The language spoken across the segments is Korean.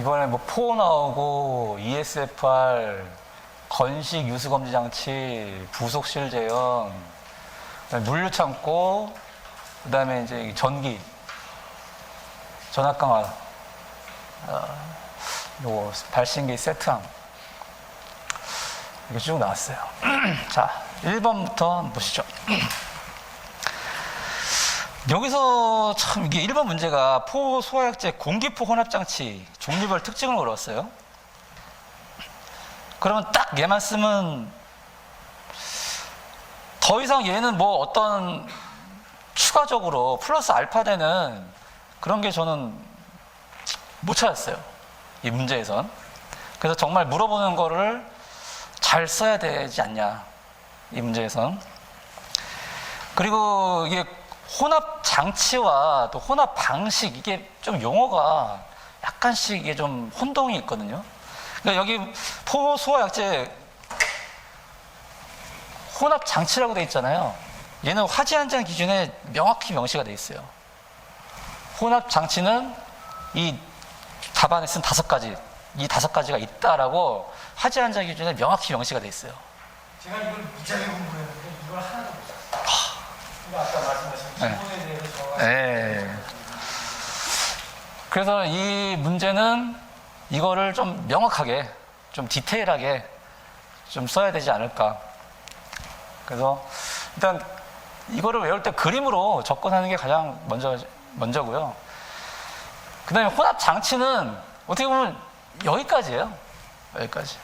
이번에 뭐 포 나오고 ESFR, 건식 유수검지 장치, 부속 실제형, 그다음에 물류 창고, 그다음에 이제 전기, 전압 강화, 요거 발신기 세트함 이렇게 쭉 나왔어요. 자, 1번부터 한번 보시죠. 여기서 참 이게 1번 문제가 포 소화약제 공기포 혼합장치 종류별 특징을 물었어요. 그러면 딱 얘만 쓰면 더 이상 얘는 뭐 어떤 추가적으로 플러스 알파 되는 그런 게 저는 못 찾았어요. 이 문제에선. 그래서 정말 물어보는 거를 잘 써야 되지 않냐. 이 문제에선. 그리고 이게 혼합 장치와 또 혼합 방식, 이게 좀 용어가 약간씩 이게 좀 혼동이 있거든요. 그러니까 여기 포소화약제 혼합 장치라고 돼 있잖아요. 얘는 화재 안전 기준에 명확히 명시가 돼 있어요. 혼합 장치는 이 답안에 쓴 5가지, 이 5가지가 있다라고 화재 안전 기준에 명확히 명시가 돼 있어요. 제가 이걸 무지하게 공부했는데 이걸 하나도 못 샀어요. 이거 아까 말씀하신 기본에 대해서 네. 그래서 이 문제는 이거를 좀 명확하게, 좀 디테일하게 좀 써야 되지 않을까. 그래서 일단 이거를 외울 때 그림으로 접근하는 게 가장 먼저고요. 그 다음에 혼합 장치는 어떻게 보면 여기까지예요. 여기까지.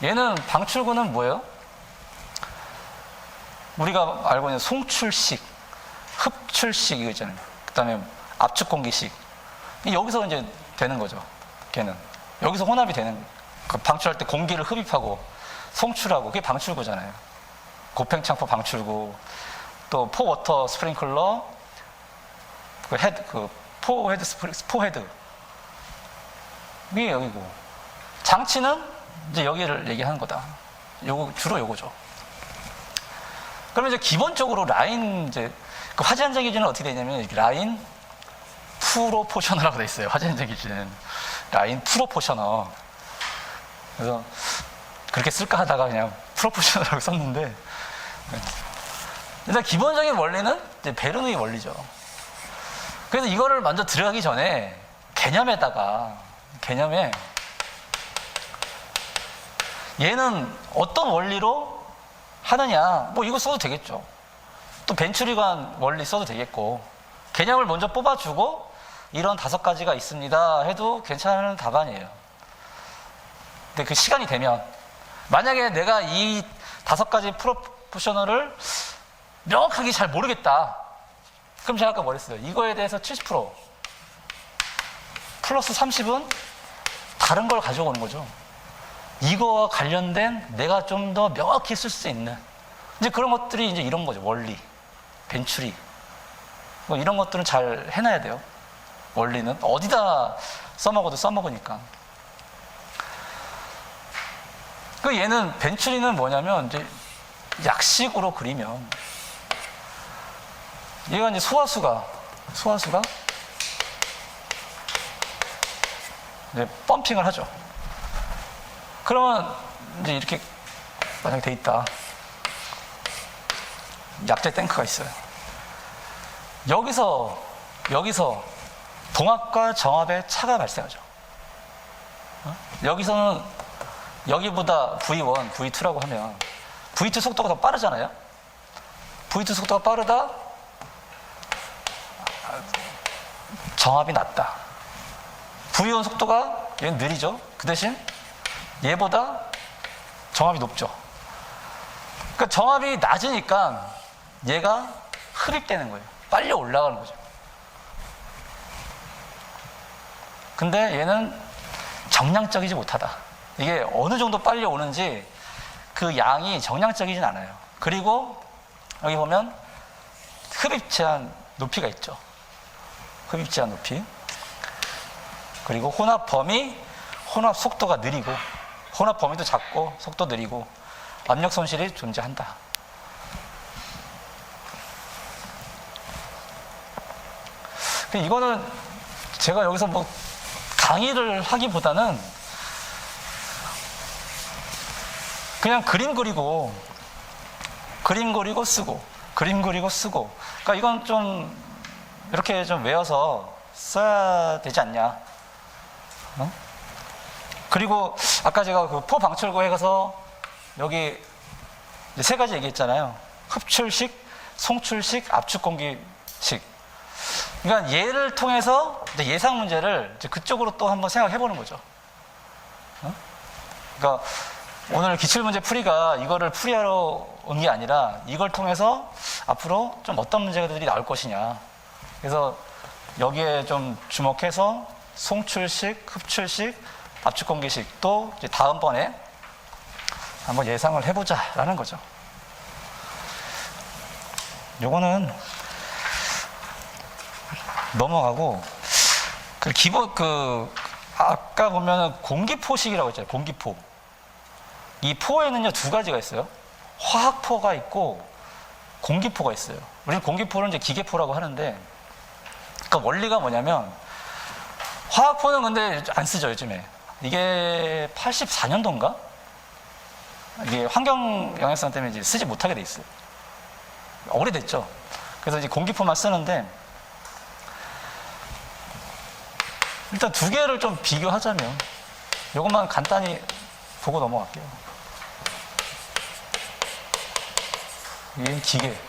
얘는 방출구는 뭐예요? 우리가 알고 있는 송출식, 흡출식 이거 있잖아요. 그 다음에 압축공기식. 여기서 이제 되는 거죠. 걔는. 여기서 혼합이 되는 거예요. 그 방출할 때 공기를 흡입하고 송출하고 그게 방출구잖아요. 고팽창포 방출구, 또 포워터 스프링클러, 포헤드. 이게 여기고. 장치는 이제 여기를 얘기하는 거다. 요거, 주로 요거죠. 그러면 이제 기본적으로 라인, 이제, 그 화재 안전 기준은 어떻게 되냐면, 라인 프로포셔너라고 돼 있어요. 화재 안전 기준은. 라인 프로포셔너. 그래서 그렇게 쓸까 하다가 그냥 프로포셔너라고 썼는데, 일단 기본적인 원리는 이제 베르누이 원리죠. 그래서 이거를 먼저 들어가기 전에 개념에 얘는 어떤 원리로 하느냐, 뭐 이거 써도 되겠죠. 또 벤츄리관 원리 써도 되겠고, 개념을 먼저 뽑아주고 이런 5가지가 있습니다 해도 괜찮은 답안이에요. 근데 그 시간이 되면, 만약에 내가 이 5가지 프로포셔널을 명확하게 잘 모르겠다. 그럼 제가 아까 뭐랬어요? 이거에 대해서 70% 플러스 30은 다른 걸 가져오는 거죠. 이거와 관련된 내가 좀 더 명확히 쓸 수 있는 이제 그런 것들이 이제 이런 거죠. 원리, 벤츄리 뭐 이런 것들은 잘 해놔야 돼요. 원리는 어디다 써먹어도 써먹으니까. 그 얘는 벤츄리는 뭐냐면 이제 약식으로 그리면 얘가 이제 소화수가 이제 펌핑을 하죠. 그러면 이제 이렇게 만약에 돼 있다. 약재 탱크가 있어요. 여기서 동압과 정압의 차가 발생하죠. 여기서는 여기보다 V1, V2라고 하면 V2 속도가 더 빠르잖아요. V2 속도가 빠르다. 정압이 낮다. V1 속도가 얘는 느리죠. 그 대신 얘보다 정압이 높죠. 그러니까 정압이 낮으니까 얘가 흡입되는 거예요. 빨리 올라가는 거죠. 근데 얘는 정량적이지 못하다. 이게 어느 정도 빨리 오는지 그 양이 정량적이진 않아요. 그리고 여기 보면 흡입 제한 높이가 있죠. 흡입 제한 높이. 그리고 혼합 범위, 혼합 속도가 느리고, 혼합 범위도 작고 속도 느리고 압력 손실이 존재한다. 이거는 제가 여기서 뭐 강의를 하기보다는 그냥 그림 그리고 쓰고, 그림 그리고 쓰고. 그러니까 이건 좀 이렇게 좀 외워서 써야 되지 않냐. 어? 그리고 아까 제가 그 포 방출구에 가서 여기 이제 세 가지 얘기했잖아요. 흡출식, 송출식, 압축공기식. 그러니까 얘를 통해서 이제 예상 문제를 이제 그쪽으로 또 한번 생각해 보는 거죠. 어? 그러니까 오늘 기출문제 풀이가 이거를 풀이하러 온 게 아니라 이걸 통해서 앞으로 좀 어떤 문제들이 나올 것이냐. 그래서 여기에 좀 주목해서 송출식, 흡출식, 압축공기식 또 이제 다음번에 한번 예상을 해보자라는 거죠. 요거는 넘어가고 그 기본 아까 보면은 공기포식이라고 했잖아요. 공기포. 이 포에는요 두 가지가 있어요. 화학포가 있고 공기포가 있어요. 우리는 공기포를 이제 기계포라고 하는데, 그러니까 원리가 뭐냐면 화학포는 근데 안 쓰죠 요즘에. 이게 84년도인가? 이게 환경 영향성 때문에 이제 쓰지 못하게 돼 있어요. 오래됐죠. 그래서 이제 공기포만 쓰는데, 일단 두 개를 좀 비교하자면 이것만 간단히 보고 넘어갈게요. 이게 기계.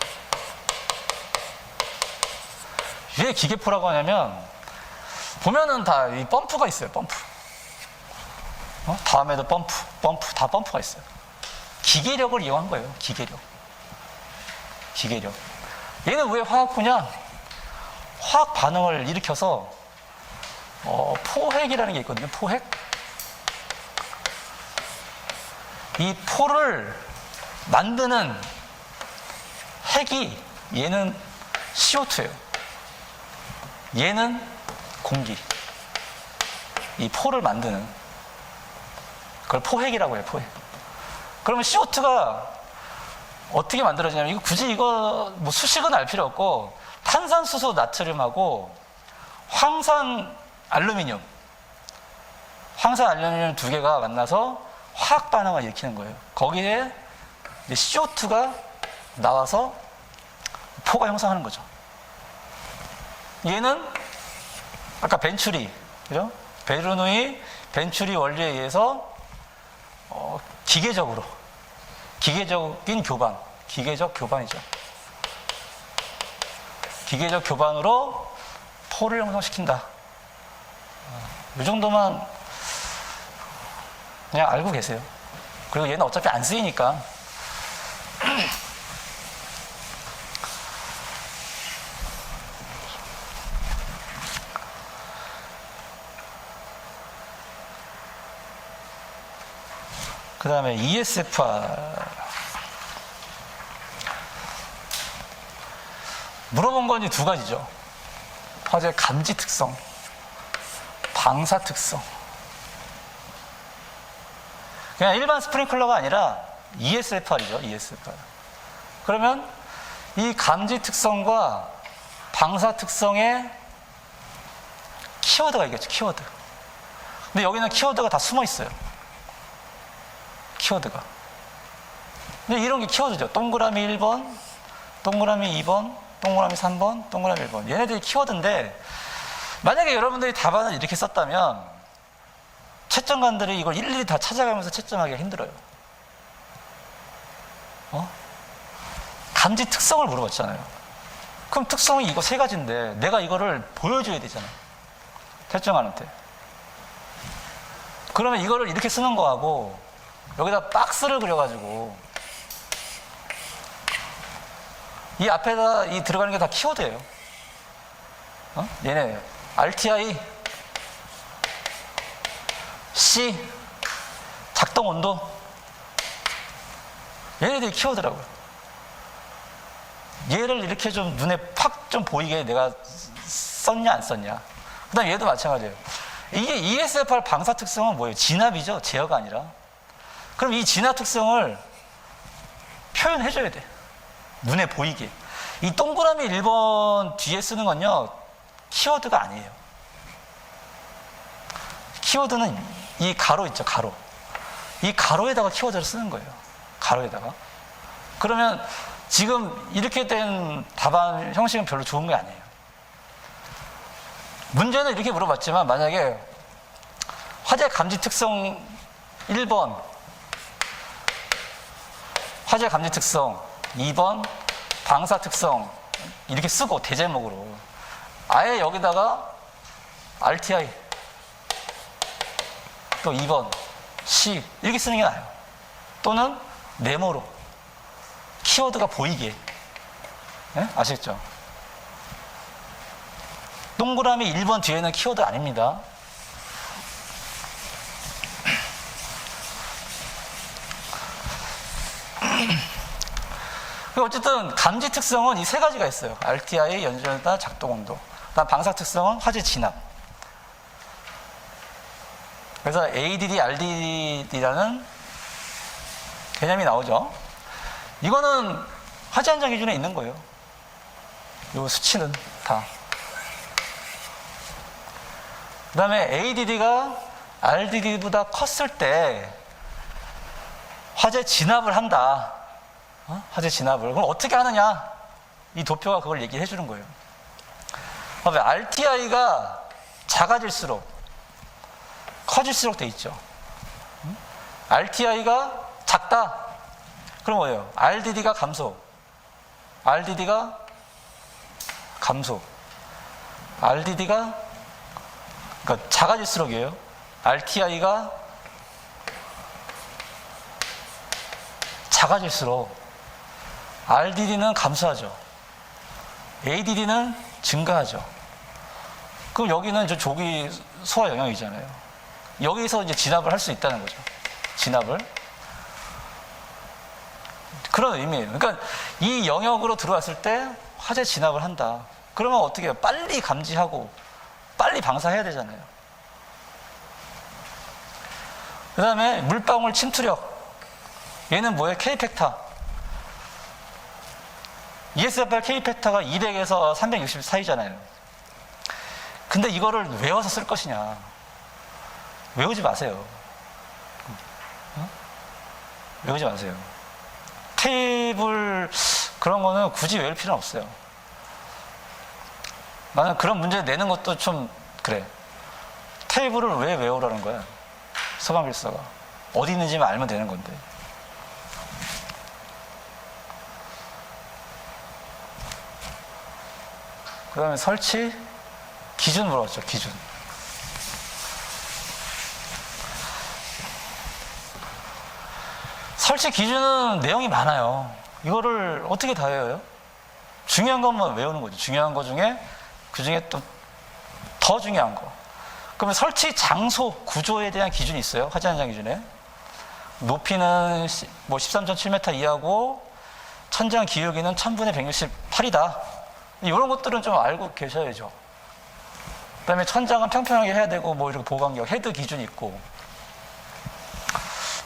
왜 기계포라고 하냐면 보면은 다 이 펌프가 있어요. 펌프. 다음에도 펌프 다 펌프가 있어요. 기계력을 이용한 거예요. 기계력. 얘는 왜 화학포냐? 화학 반응을 일으켜서 포핵이라는 게 있거든요. 포핵. 이 포를 만드는 핵이 얘는 CO2예요. 얘는 공기. 이 포를 만드는 그걸 포핵이라고 해요. 포핵. 그러면 CO2가 어떻게 만들어지냐면 굳이 이거 뭐 수식은 알 필요 없고 탄산수소 나트륨하고 황산 알루미늄 두 개가 만나서 화학 반응을 일으키는 거예요. 거기에 이제 CO2가 나와서 포가 형성하는 거죠. 얘는 아까 벤추리, 그죠? 베르누이 벤추리 원리에 의해서 기계적인 교반, 기계적 교반이죠. 기계적 교반으로 포를 형성시킨다. 이 정도만 그냥 알고 계세요. 그리고 얘는 어차피 안 쓰이니까. 그 다음에 ESFR. 물어본 건 두 가지죠. 화재 감지 특성, 방사 특성. 그냥 일반 스프링클러가 아니라 ESFR이죠. ESFR. 그러면 이 감지 특성과 방사 특성의 키워드가 있겠죠. 키워드. 근데 여기는 키워드가 다 숨어 있어요. 키워드가. 근데 이런 게 키워드죠. 동그라미 1번, 동그라미 2번, 동그라미 3번, 동그라미 1번. 얘네들이 키워드인데, 만약에 여러분들이 답안을 이렇게 썼다면 채점관들이 이걸 일일이 다 찾아가면서 채점하기가 힘들어요. 감지 특성을 물어봤잖아요. 그럼 특성이 이거 세 가지인데 내가 이거를 보여줘야 되잖아요. 채점관한테. 그러면 이거를 이렇게 쓰는 거하고 여기다 박스를 그려가지고 이 앞에다 이 들어가는 게 다 키워드예요. 얘네 RTI, C, 작동 온도. 얘네들이 키워드라고요. 얘를 이렇게 좀 눈에 팍 좀 보이게 내가 썼냐 안 썼냐. 그 다음에 얘도 마찬가지예요. 이게 ESFR 방사 특성은 뭐예요? 진압이죠. 제어가 아니라. 그럼 이 진압 특성을 표현해줘야 돼. 눈에 보이게. 이 동그라미 1번 뒤에 쓰는 건요, 키워드가 아니에요. 키워드는 이 가로 있죠, 가로. 이 가로에다가 키워드를 쓰는 거예요. 가로에다가. 그러면 지금 이렇게 된 답안 형식은 별로 좋은 게 아니에요. 문제는 이렇게 물어봤지만 만약에 화재 감지 특성 1번, 화재 감지 특성 2번, 방사 특성 이렇게 쓰고 대제목으로 아예 여기다가 RTI 또 2번 C 이렇게 쓰는 게 나아요. 또는 네모로 키워드가 보이게. 네? 아시겠죠? 동그라미 1번 뒤에는 키워드 아닙니다. 어쨌든 감지 특성은 이 세 가지가 있어요. RTI, 연전다, 작동 온도. 그다음 방사 특성은 화재 진압. 그래서 ADD, RDD라는 개념이 나오죠. 이거는 화재 현장 기준에 있는 거예요. 이 수치는 다. 그 다음에 ADD가 RDD보다 컸을 때 화재 진압을 한다. 화재 진압을. 그럼 어떻게 하느냐? 이 도표가 그걸 얘기해 주는 거예요. RTI가 작아질수록 커질수록 돼 있죠. RTI가 작다. 그럼 뭐예요? RDD가 감소. RDD가 감소. RDD가 그러니까 작아질수록이에요. RTI가 작아질수록 RDD는 감소하죠. ADD는 증가하죠. 그럼 여기는 저 조기 소화 영역이잖아요. 여기서 이제 진압을 할 수 있다는 거죠. 진압을. 그런 의미예요. 그러니까 이 영역으로 들어왔을 때 화재 진압을 한다. 그러면 어떻게 해요? 빨리 감지하고 빨리 방사해야 되잖아요. 그 다음에 물방울 침투력. 얘는 뭐예요? K팩터. ESFR K팩터가 200에서 360 사이잖아요. 근데 이거를 외워서 쓸 것이냐? 외우지 마세요. 외우지 마세요. 테이블 그런 거는 굳이 외울 필요는 없어요. 나는 그런 문제 내는 것도 좀 그래. 테이블을 왜 외우라는 거야? 서방길사가. 어디 있는지만 알면 되는 건데. 그 다음에 설치, 기준 물어봤죠, 기준. 설치 기준은 내용이 많아요. 이거를 어떻게 다 외워요? 중요한 것만 외우는 거죠. 중요한 것 중에, 그 중에 또 더 중요한 거. 그러면 설치 장소, 구조에 대한 기준이 있어요. 화재 현장 기준에. 높이는 뭐 13.7m 이하고, 천장 기울기는 1000분의 168이다. 이런 것들은 좀 알고 계셔야죠. 그 다음에 천장은 평평하게 해야 되고, 뭐 이렇게 보강력, 헤드 기준이 있고.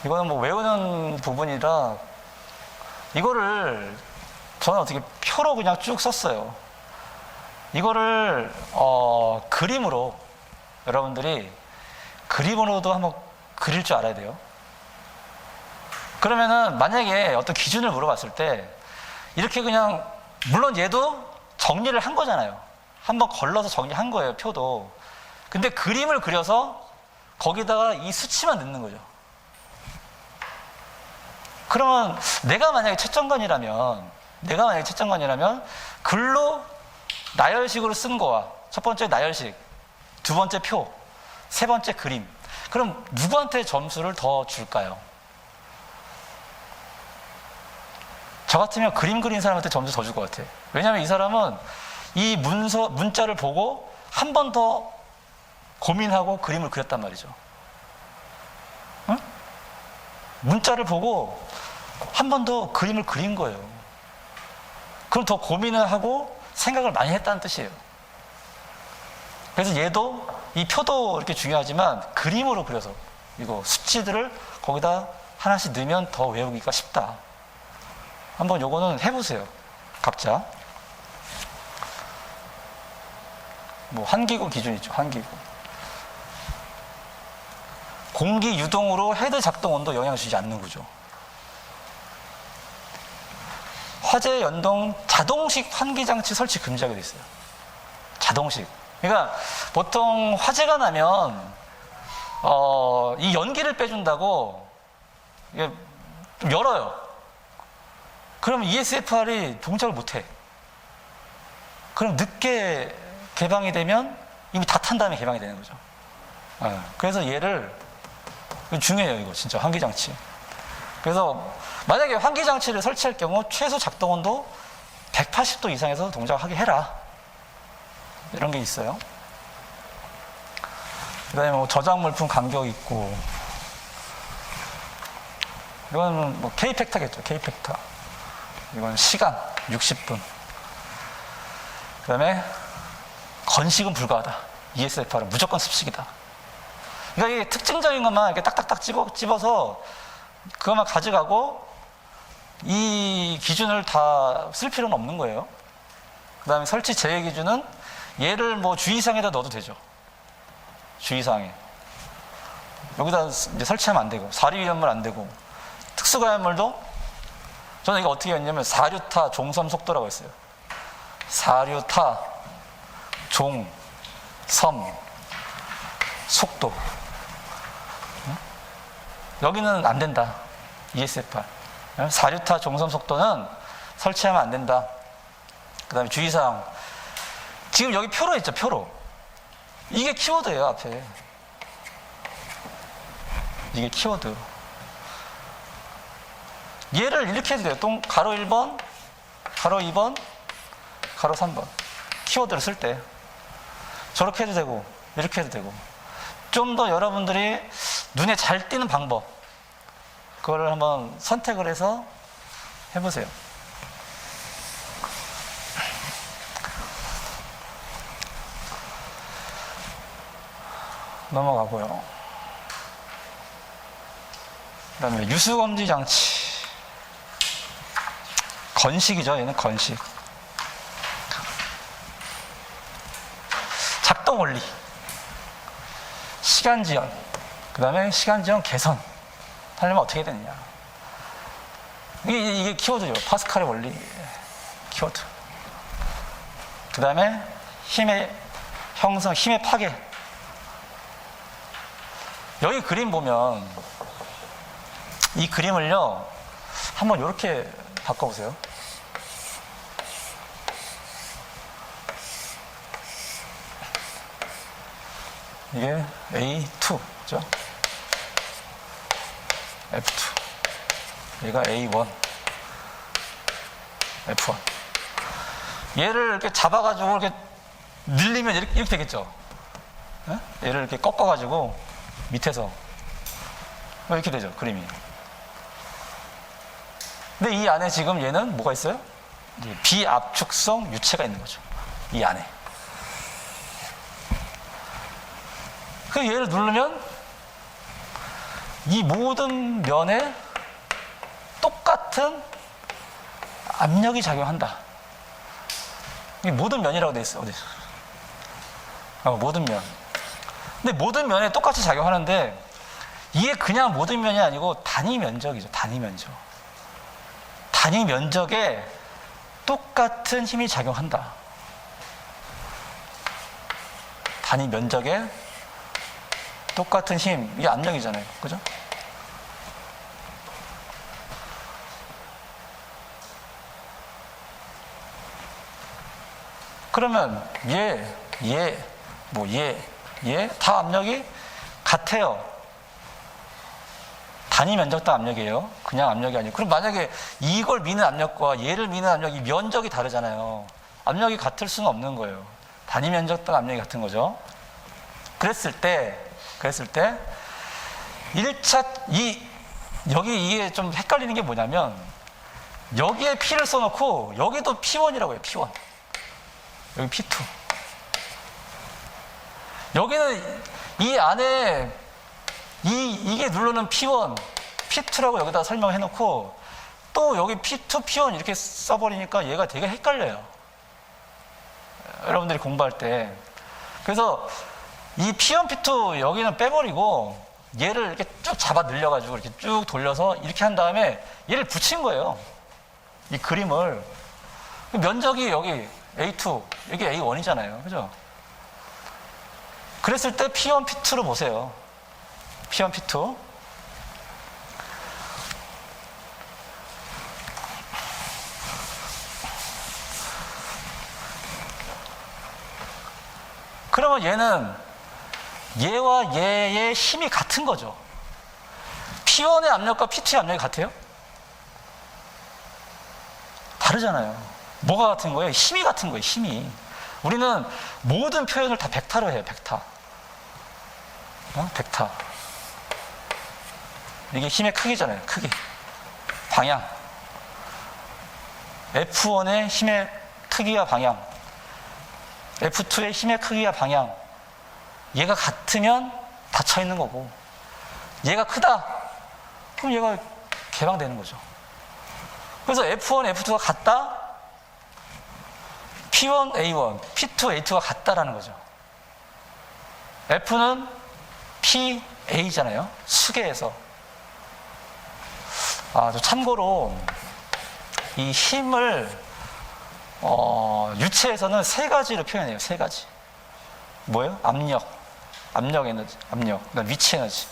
이거는 뭐 외우는 부분이라, 이거를 저는 어떻게 표로 그냥 쭉 썼어요. 이거를, 그림으로, 여러분들이 그림으로도 한번 그릴 줄 알아야 돼요. 그러면은 만약에 어떤 기준을 물어봤을 때, 이렇게 그냥, 물론 얘도 정리를 한 거잖아요. 한번 걸러서 정리한 거예요, 표도. 근데 그림을 그려서 거기다가 이 수치만 넣는 거죠. 그러면 내가 만약에 채점관이라면 글로 나열식으로 쓴 거와 첫 번째 나열식, 두 번째 표, 세 번째 그림. 그럼 누구한테 점수를 더 줄까요? 저 같으면 그림 그린 사람한테 점수 더 줄 것 같아요. 왜냐하면 이 사람은 이 문자를 보고 한 번 더 고민하고 그림을 그렸단 말이죠. 응? 문자를 보고 한 번 더 그림을 그린 거예요. 그럼 더 고민을 하고 생각을 많이 했다는 뜻이에요. 그래서 얘도 이 표도 이렇게 중요하지만 그림으로 그려서 이거 수치들을 거기다 하나씩 넣으면 더 외우기가 쉽다. 한번 요거는 해보세요. 각자. 뭐 한기구 기준 있죠. 한기구. 공기 유동으로 헤드 작동 온도 영향을 주지 않는 구조. 화재 연동 자동식 환기장치 설치 금지하게 돼 있어요. 자동식. 그러니까 보통 화재가 나면 이 연기를 빼준다고 이게 좀 열어요. 그럼 ESFR이 동작을 못해. 그럼 늦게 개방이 되면 이미 다 탄 다음에 개방이 되는 거죠. 그래서 얘를 중요해요. 이거 진짜 환기장치. 그래서 만약에 환기장치를 설치할 경우 최소 작동온도 180도 이상에서 동작하게 해라. 이런 게 있어요. 그 다음에 뭐 저장 물품 간격 있고, 이거는 뭐 K팩터겠죠. K팩터. 이건 시간 60분. 그 다음에 건식은 불가하다. ESFR은 무조건 습식이다. 그러니까 이게 특징적인 것만 이렇게 딱딱딱 집어서 그것만 가져가고 이 기준을 다 쓸 필요는 없는 거예요. 그 다음에 설치 제외 기준은 얘를 뭐 주의사항에다 넣어도 되죠. 주의사항에. 여기다 이제 설치하면 안 되고, 사리위험물 안 되고, 특수가연물도 저는 이거 어떻게 했냐면 사류타 종섬 속도라고 했어요. 사류타 종섬 속도. 여기는 안 된다. ESFR. 사류타 종섬 속도는 설치하면 안 된다. 그 다음에 주의사항. 지금 여기 표로 있죠, 표로. 이게 키워드예요, 앞에. 이게 키워드. 얘를 이렇게 해도 돼요. 가로 1번, 가로 2번, 가로 3번. 키워드를 쓸 때. 저렇게 해도 되고, 이렇게 해도 되고. 좀 더 여러분들이 눈에 잘 띄는 방법. 그거를 한번 선택을 해서 해보세요. 넘어가고요. 그 다음에 유수검지 장치. 건식이죠. 얘는 건식. 작동 원리. 시간 지연. 그 다음에 시간 지연 개선. 하려면 어떻게 되느냐. 이게 키워드죠. 파스칼의 원리. 키워드. 그 다음에 힘의 형성, 힘의 파괴. 여기 그림 보면 이 그림을요 한번 이렇게 바꿔보세요. 이게 A2 그죠? F2 얘가 A1 F1 얘를 이렇게 잡아가지고 이렇게 늘리면 이렇게 되겠죠? 얘를 이렇게 꺾어가지고 밑에서 이렇게 되죠, 그림이. 근데 이 안에 지금 얘는 뭐가 있어요? 비압축성 유체가 있는 거죠, 이 안에. 그 얘를 누르면 이 모든 면에 똑같은 압력이 작용한다. 이게 모든 면이라고 돼 있어. 어디? 모든 면. 근데 모든 면에 똑같이 작용하는데 이게 그냥 모든 면이 아니고 단위 면적이죠. 단위 면적. 단위 면적에 똑같은 힘이 작용한다. 단위 면적에 똑같은 힘. 이게 압력이잖아요. 그죠? 그러면 얘 다 압력이 같아요. 단위 면적도 압력이에요. 그냥 압력이 아니고. 그럼 만약에 이걸 미는 압력과 얘를 미는 압력이 면적이 다르잖아요. 압력이 같을 수는 없는 거예요. 단위 면적도 압력이 같은 거죠. 그랬을 때 1차 여기 이게 좀 헷갈리는 게 뭐냐면 여기에 P를 써놓고 여기도 P1이라고 해요. P1. 여기 P2. 여기는 이 안에 이게 누르는 P1, P2라고 여기다 설명해 놓고 또 여기 P2, P1 이렇게 써버리니까 얘가 되게 헷갈려요. 여러분들이 공부할 때. 그래서 이 P1, P2 여기는 빼버리고 얘를 이렇게 쭉 잡아 늘려가지고 이렇게 쭉 돌려서 이렇게 한 다음에 얘를 붙인 거예요. 이 그림을. 면적이 여기 A2, 여기 A1이잖아요. 그죠? 그랬을 때 P1, P2로 보세요. P1, P2. 그러면 얘는 얘와 얘의 힘이 같은 거죠. P1의 압력과 P2의 압력이 같아요? 다르잖아요. 뭐가 같은 거예요? 힘이 같은 거예요, 힘이. 우리는 모든 표현을 다 벡터로 해요, 벡터. 벡터. 이게 힘의 크기잖아요, 크기. 방향. F1의 힘의 크기와 방향. F2의 힘의 크기와 방향. 얘가 같으면 닫혀 있는 거고, 얘가 크다. 그럼 얘가 개방되는 거죠. 그래서 F1, F2가 같다? P1, A1, P2, A2가 같다라는 거죠. F는 P, A잖아요. 수계에서. 참고로 이 힘을 유체에서는 세 가지로 표현해요. 세 가지. 뭐예요? 압력 에너지, 그다음 위치 에너지,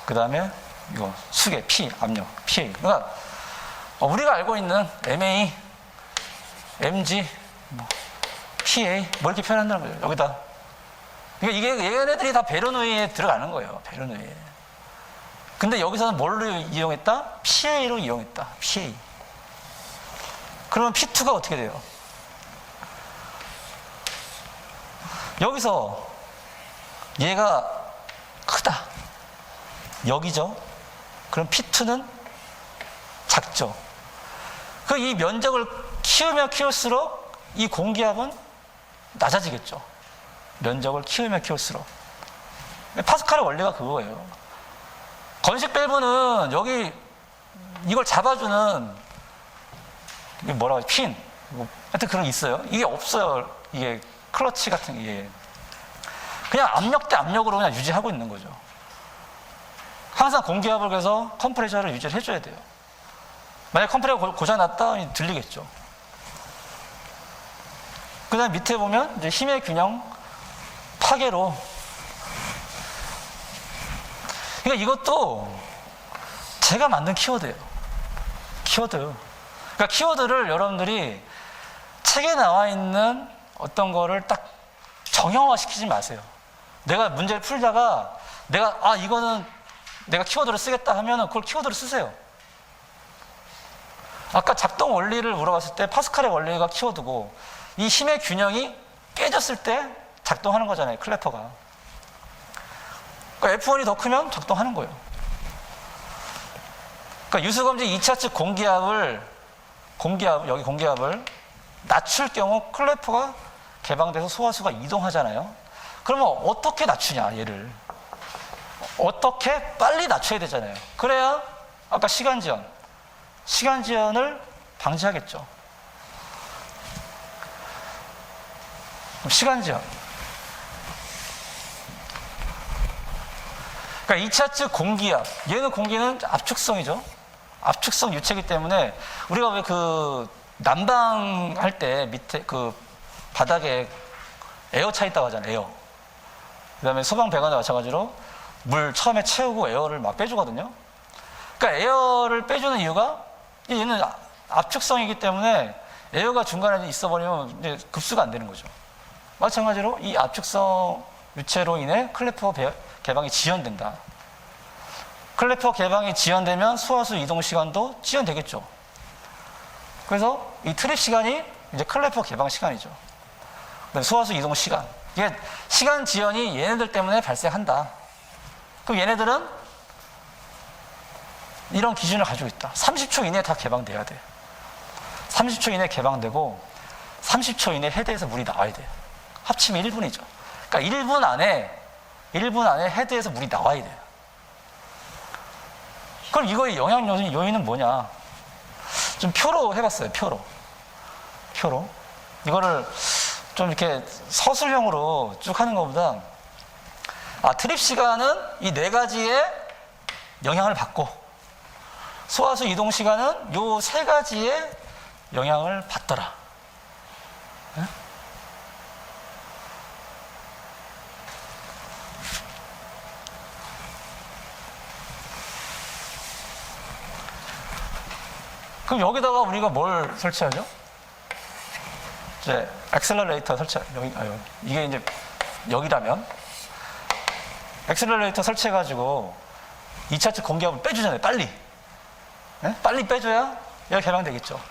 그다음에 이거 수계 P, 압력, PA. 그러니까 우리가 알고 있는 MA, MG, PA 뭐 이렇게 표현한다는 거죠. 여기다. 그러니까 이게 얘네들이 다 베르누이에 들어가는 거예요. 베르누이에. 근데 여기서는 뭘로 이용했다? PA로 이용했다. PA. 그러면 P2가 어떻게 돼요? 여기서 얘가 크다. 여기죠. 그럼 P2는 작죠. 그 이 면적을 키우면 키울수록 이 공기압은 낮아지겠죠. 면적을 키우면 키울수록. 파스칼의 원리가 그거예요. 건식 밸브는 여기 이걸 잡아주는 이게 뭐라고 하지? 핀. 하여튼 그런 게 있어요. 이게 없어요. 이게 클러치 같은 게. 그냥 압력 대 압력으로 그냥 유지하고 있는 거죠. 항상 공기압을 그래서 컴프레셔를 유지를 해줘야 돼요. 만약 컴프레셔가 고장났다 들리겠죠. 그 다음 밑에 보면 이제 힘의 균형 파괴로. 그러니까 이것도 제가 만든 키워드예요. 키워드. 그러니까 키워드를 여러분들이 책에 나와 있는 어떤 거를 딱 정형화시키지 마세요. 내가 문제를 풀다가 이거는 내가 키워드를 쓰겠다 하면은 그걸 키워드로 쓰세요. 아까 작동 원리를 물어봤을 때 파스칼의 원리가 키워드고, 이 힘의 균형이 깨졌을 때 작동하는 거잖아요, 클래퍼가. 그러니까 F1이 더 크면 작동하는 거예요. 그러니까 유수검지 2차 측 여기 공기압을 낮출 경우 클래퍼가 개방돼서 소화수가 이동하잖아요. 그러면 어떻게 낮추냐, 얘를. 어떻게 빨리 낮춰야 되잖아요. 그래야 아까 시간지연을 방지하겠죠. 시간지연. 그러니까 2차 측 공기압. 얘는 공기는 압축성이죠. 압축성 유체이기 때문에 우리가 왜 그 난방할 때 밑에 그 바닥에 에어 차 있다고 하잖아요. 에어. 그 다음에 소방 배관과 마찬가지로 물 처음에 채우고 에어를 막 빼주거든요. 그러니까 에어를 빼주는 이유가 얘는 압축성이기 때문에 에어가 중간에 있어버리면 이제 급수가 안 되는 거죠. 마찬가지로 이 압축성 유체로 인해 클래퍼 개방이 지연된다. 클래퍼 개방이 지연되면 소화수 이동 시간도 지연되겠죠. 그래서 이 트립 시간이 이제 클래퍼 개방 시간이죠. 소화수 이동 시간. 이게 시간 지연이 얘네들 때문에 발생한다. 그럼 얘네들은 이런 기준을 가지고 있다. 30초 이내에 다 개방돼야 돼. 30초 이내에 개방되고 30초 이내에 헤드에서 물이 나와야 돼. 합치면 1분이죠. 그러니까 1분 안에 헤드에서 물이 나와야 돼요. 그럼 이거의 영향 요인은 뭐냐? 좀 표로 해봤어요. 표로. 이거를 좀 이렇게 서술형으로 쭉 하는 것보다 트립 시간은 이 네 가지의 영향을 받고 소화수 이동 시간은 요 세 가지의 영향을 받더라. 네? 그럼 여기다가 우리가 뭘 설치하죠? 이제 엑셀러레이터 이게 이제 여기라면 엑셀러레이터 설치해가지고 2차측 공기압을 빼주잖아요. 빨리. 네? 빨리 빼줘야 얘가 개방되겠죠.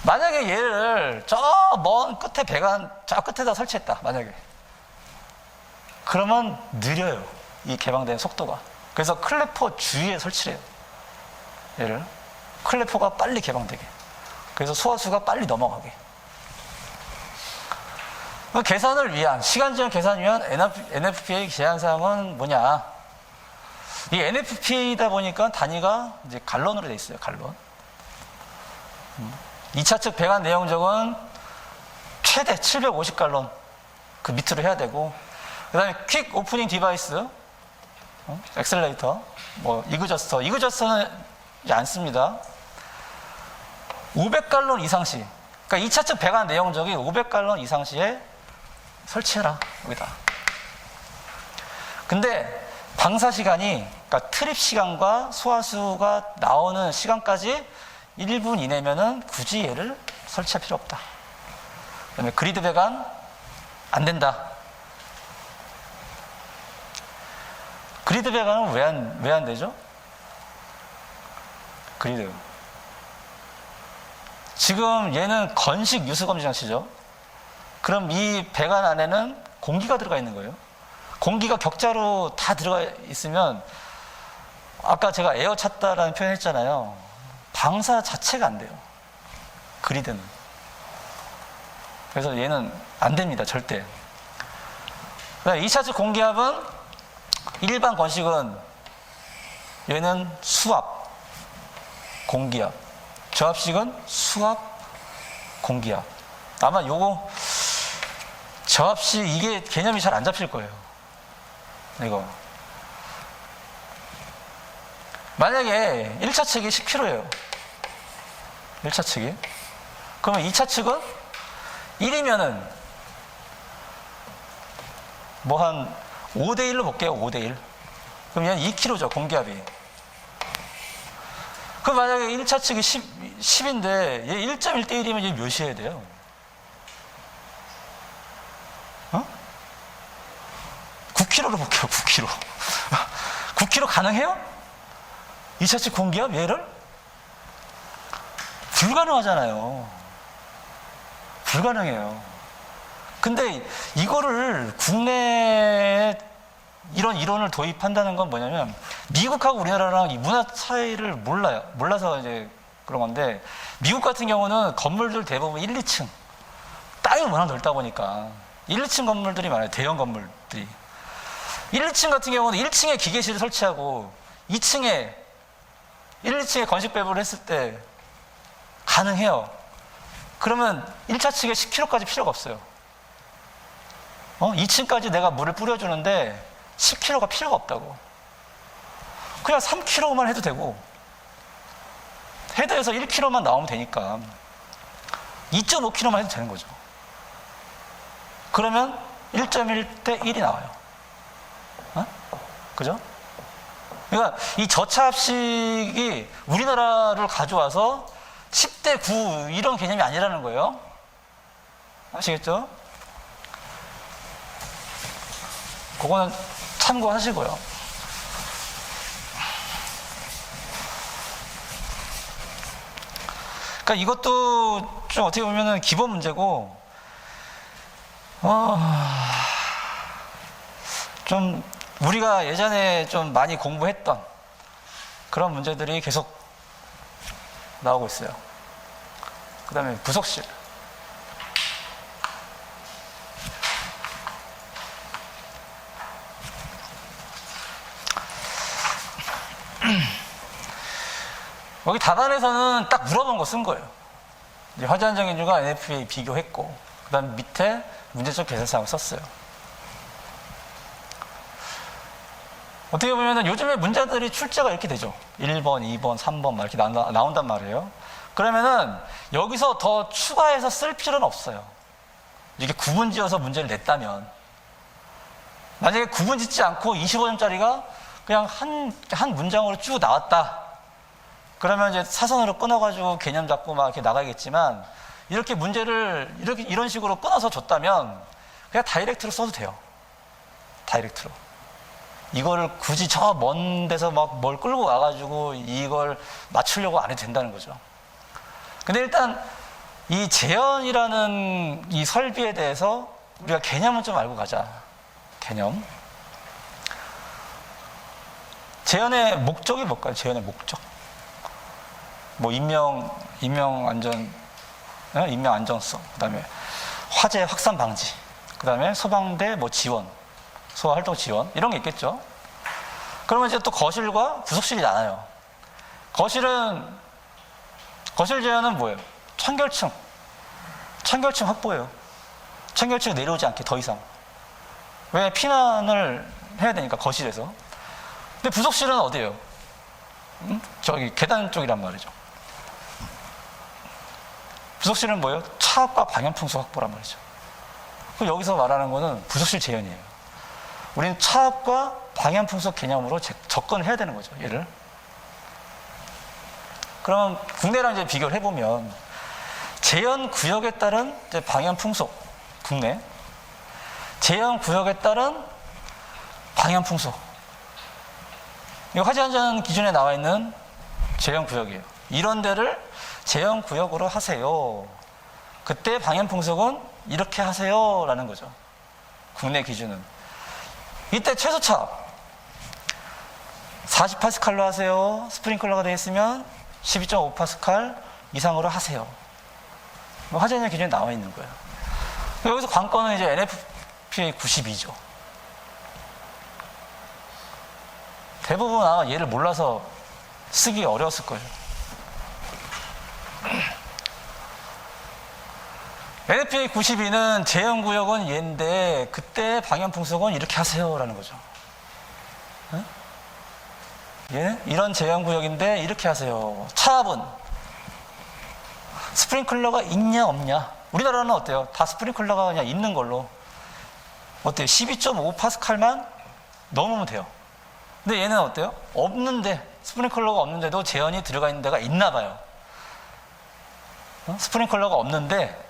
만약에 얘를 저 먼 끝에 배관 저 끝에다 설치했다. 만약에 그러면 느려요. 이 개방되는 속도가. 그래서 클래퍼 주위에 설치를 해요. 얘를 클래퍼가 빨리 개방되게. 그래서 소화수가 빨리 넘어가게. 계산을 위한, 시간제한 계산을 위한 NFPA 제한사항은 뭐냐? 이 NFPA이다 보니까 단위가 이제 갈런으로 돼 있어요. 갈런. 2차측 배관 내용적은 최대 750갈런 그 밑으로 해야 되고, 그 다음에 퀵 오프닝 디바이스, 엑셀레이터, 이그저스터는 이제 안 씁니다. 500갈론 이상 시, 그러니까 2차측 배관 내용적이 500갈론 이상 시에 설치해라, 여기다. 근데 방사 시간이, 그러니까 트립 시간과 소화수가 나오는 시간까지 1분 이내면은 굳이 얘를 설치할 필요 없다. 그 다음에 그리드 배관 안 된다. 그리드 배관은 왜 안 되죠? 그리드. 지금 얘는 건식 유수 검지 장치죠. 그럼 이 배관 안에는 공기가 들어가 있는 거예요. 공기가 격자로 다 들어가 있으면 아까 제가 에어 찼다라는 표현 했잖아요. 방사 자체가 안 돼요. 그리드는. 그래서 얘는 안 됩니다. 절대. 2차측 공기압은 일반 건식은 얘는 수압 공기압, 저압식은 수압 공기압. 아마 요거 저압식 이게 개념이 잘 안 잡힐 거예요. 이거 만약에 1차 측이 10kg예요. 1차 측이. 그러면 2차 측은 1이면은 뭐 한 5대1로 볼게요. 5대1. 그럼 얘는 2kg죠. 공기압이. 그럼 만약에 1차 측이 10인데 얘 1.1대1이면 얘 몇이어야 돼요? 9kg로 볼게요. 9kg. 9kg 가능해요? 2차 측 공기압 얘를? 불가능하잖아요. 불가능해요. 근데 이거를 국내에 이런 이론을 도입한다는 건 뭐냐면 미국하고 우리나라랑 이 문화 차이를 몰라서 이제 그런 건데, 미국 같은 경우는 건물들 대부분 1, 2층 땅이 워낙 넓다 보니까 1, 2층 건물들이 많아요. 대형 건물들이. 1, 2층 같은 경우는 1층에 기계실을 설치하고 2층에 1, 2층에 건식 배부를 했을 때 가능해요. 그러면 1차 측에 10kg까지 필요가 없어요. 2층까지 내가 물을 뿌려주는데 10kg가 필요가 없다고. 그냥 3kg만 해도 되고, 헤드에서 1kg만 나오면 되니까 2.5kg만 해도 되는 거죠. 그러면 1.1대 1이 나와요. 그죠? 그러니까 이 저차압식이 우리나라를 가져와서 10대 9 이런 개념이 아니라는 거예요. 아시겠죠? 그거는 참고하시고요. 그러니까 이것도 좀 어떻게 보면은 기본 문제고, 좀 우리가 예전에 좀 많이 공부했던 그런 문제들이 계속 나오고 있어요. 그 다음에 부속실. 여기 답안에서는 딱 물어본 거 쓴 거예요. 이제 화재안전기준과 NFPA 비교했고, 그 다음 밑에 문제적 계산사항을 썼어요. 어떻게 보면은 요즘에 문제들이 출제가 이렇게 되죠. 1번, 2번, 3번 막 이렇게 나온단 말이에요. 그러면은 여기서 더 추가해서 쓸 필요는 없어요. 이게 구분 지어서 문제를 냈다면. 만약에 구분 짓지 않고 25점짜리가 그냥 한 문장으로 쭉 나왔다. 그러면 이제 사선으로 끊어가지고 개념 잡고 막 이렇게 나가겠지만, 이렇게 문제를 이런 식으로 끊어서 줬다면 그냥 다이렉트로 써도 돼요. 다이렉트로. 이거를 굳이 저 먼 데서 막 뭘 끌고 와가지고 이걸 맞추려고 안 해도 된다는 거죠. 근데 일단 이 재현이라는 이 설비에 대해서 우리가 개념을 좀 알고 가자. 개념. 재현의 목적이 뭘까요? 재현의 목적. 뭐 인명 안전성, 그다음에 화재 확산 방지, 그다음에 소방대 뭐 지원, 소아 활동 지원 이런 게 있겠죠. 그러면 이제 또 거실과 부속실이 나눠요. 거실 재현은 뭐예요? 청결층 확보예요. 청결층이 내려오지 않게 더 이상. 왜? 피난을 해야 되니까 거실에서. 근데 부속실은 어디예요? 저기 계단 쪽이란 말이죠. 부속실은 뭐예요? 차압과 방향풍속 확보란 말이죠. 그럼 여기서 말하는 거는 부속실 재현이에요. 우리는 차압과 방향풍속 개념으로 접근을 해야 되는 거죠. 얘를. 그러면 국내랑 이제 비교를 해보면 재현 구역에 따른 이제 방향풍속, 국내 재현 구역에 따른 방향풍속. 이 화재 안전 기준에 나와 있는 재현 구역이에요. 이런 데를 재현 구역으로 하세요. 그때 방향풍속은 이렇게 하세요라는 거죠. 국내 기준은. 이때 최소 차압 40파스칼로 하세요. 스프링클러가 되어 있으면 12.5파스칼 이상으로 하세요. 화재 안전 기준에 나와 있는 거예요. 여기서 관건은 이제 NFPA 92죠. 대부분 아마 얘를 몰라서 쓰기 어려웠을 거예요. NFPA 92는 재현구역은 얘인데 그때 방향풍속은 이렇게 하세요라는 거죠. 얘는 이런 재현구역인데 이렇게 하세요. 차압은 스프링클러가 있냐 없냐. 우리나라는 어때요? 다 스프링클러가 그냥 있는 걸로 어때요? 12.5파스칼만 넘으면 돼요. 근데 얘는 어때요? 없는데, 스프링클러가 없는데도 재현이 들어가 있는 데가 있나 봐요. 스프링클러가 없는데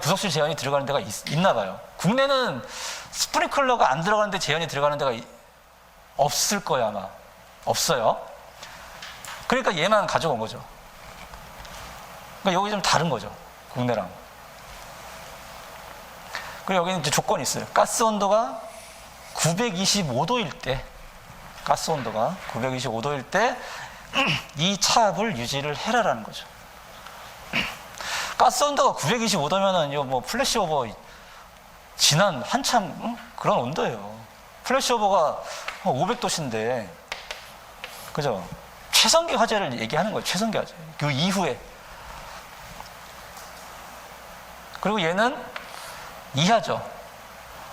부속실 재현이 들어가는 데가 있나 봐요. 국내는 스프링클러가 안 들어가는데 재현이 들어가는 데가 없을 거예요. 아마 없어요. 그러니까 얘만 가져온 거죠. 그러니까 여기 좀 다른 거죠, 국내랑. 그리고 여기는 이제 조건이 있어요. 가스 온도가 925도일 때, 가스 온도가 925도일 때 이 차압을 유지를 해라라는 거죠. 가스 온도가 925도면은 이거 뭐 플래시오버 지난 한참 그런 온도예요. 플래시오버가 500도씨인데, 그죠? 최성기 화재를 얘기하는 거예요. 최성기 화재. 그 이후에. 그리고 얘는 이하죠.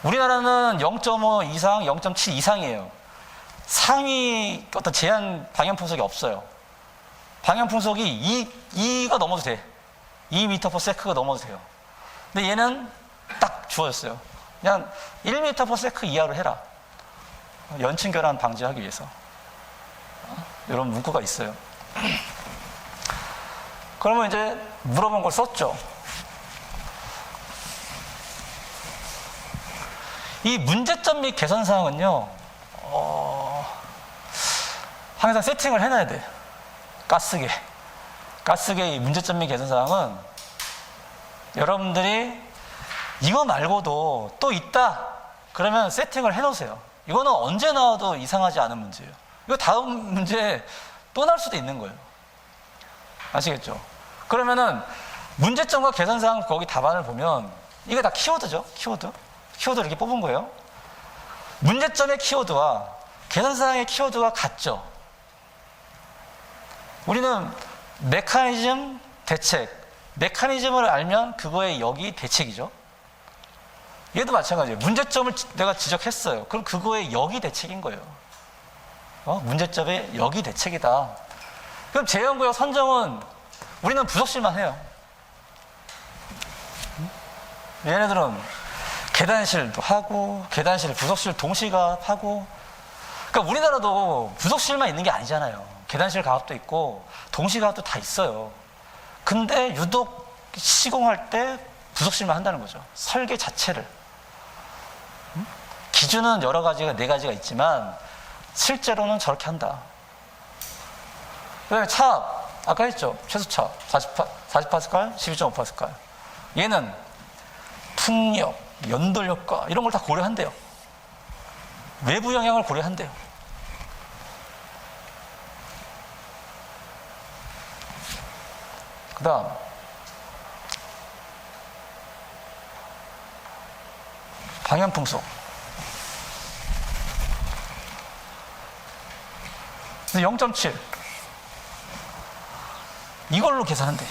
우리나라는 0.5 이상, 0.7 이상이에요. 상위 어떤 제한 방향풍속이 없어요. 방향풍속이 2가 넘어도 돼. 2m/s가 넘어도 돼요. 근데 얘는 딱 주어졌어요. 그냥 1m/s 이하로 해라. 연층 교란 방지하기 위해서. 이런 문구가 있어요. 그러면 이제 물어본 걸 썼죠. 이 문제점 및 개선 사항은요, 항상 세팅을 해놔야 돼. 가스계 이 문제점 및 개선 사항은 여러분들이 이거 말고도 또 있다 그러면 세팅을 해놓으세요. 이거는 언제 나와도 이상하지 않은 문제예요. 이거 다음 문제 또 날 수도 있는 거예요. 아시겠죠? 그러면은 문제점과 개선 사항 거기 답안을 보면 이게 다 키워드죠. 키워드 이렇게 뽑은 거예요. 문제점의 키워드와 개선 사항의 키워드가 같죠. 우리는 메커니즘, 대책, 메커니즘을 알면 그거의 역이 대책이죠. 얘도 마찬가지예요. 문제점을 내가 지적했어요. 그럼 그거의 역이 대책인 거예요. 문제점이 여기 대책이다. 그럼 재현구역 선정은 우리는 부속실만 해요. 얘네들은 계단실도 하고 계단실, 부속실 동시가하고. 그러니까 우리나라도 부속실만 있는 게 아니잖아요. 계단실 가압도 있고 동시가압도 다 있어요. 근데 유독 시공할 때 부속실만 한다는 거죠. 설계 자체를. 기준은 여러 가지가, 4가지가 있지만 실제로는 저렇게 한다. 그 다음에 차압, 아까 했죠. 최소차압 40파스칼, 12.5파스칼. 얘는 풍력, 연돌 효과 이런 걸 다 고려한대요. 외부 영향을 고려한대요. 그 다음 방향풍속. 0.7 이걸로 계산한대.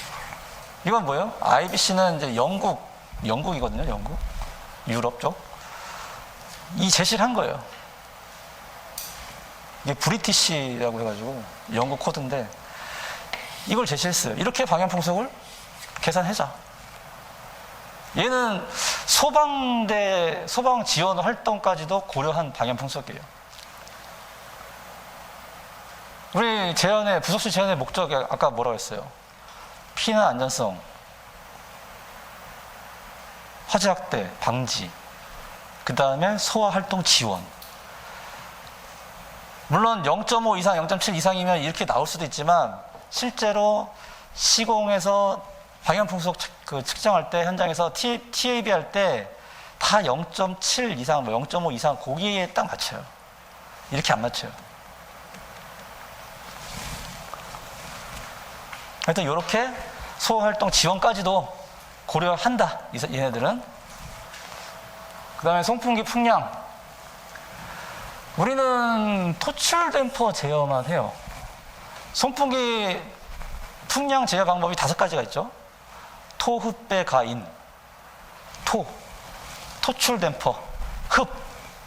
이건 뭐예요? IBC는 이제 영국이거든요. 영국, 유럽 쪽. 이 제시를 한 거예요. 이게 브리티시라고 해가지고 영국 코드인데 이걸 제시했어요. 이렇게 방향풍속을 계산하자. 얘는 소방 지원 활동까지도 고려한 방향풍속이에요. 우리 부속실 제한의 목적이 아까 뭐라고 했어요? 피난 안전성, 화재 확대 방지, 그 다음에 소화 활동 지원. 물론 0.5 이상, 0.7 이상이면 이렇게 나올 수도 있지만 실제로 시공에서 방향풍속 측정할 때 현장에서 TAB 할 때 다 0.7 이상, 0.5 이상 거기에 딱 맞춰요. 이렇게 안 맞춰요. 하여튼 이렇게 소화활동 지원까지도 고려한다. 얘네들은. 그 다음에 송풍기 풍량. 우리는 토출 댐퍼 제어만 해요. 송풍기 풍량 제어 방법이 5가지가 있죠. 토, 흡, 배, 가, 인. 토출 댐퍼,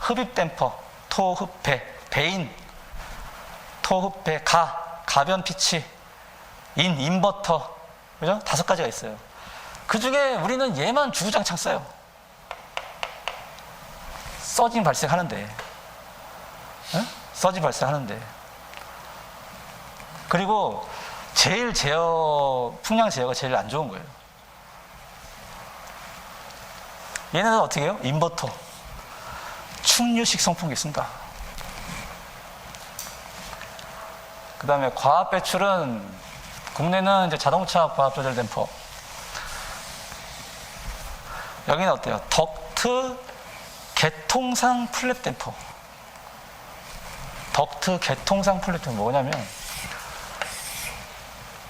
흡입 댐퍼, 토, 흡, 배, 배인, 토, 흡, 배, 가변 피치, 인버터. 그죠? 5가지가 있어요. 그 중에 우리는 얘만 주구장창 써요. 서징 발생하는데. 서징 발생하는데. 그리고 제일 풍량 제어가 제일 안 좋은 거예요. 얘네는 어떻게 해요? 인버터. 충류식 송풍기 쓴다. 그 다음에 과압 배출은 국내는 이제 자동차 과압 조절 댐퍼. 여기는 어때요? 덕트 개통상 플랩 댐퍼. 덕트 개통상 플랩 댐퍼 뭐냐면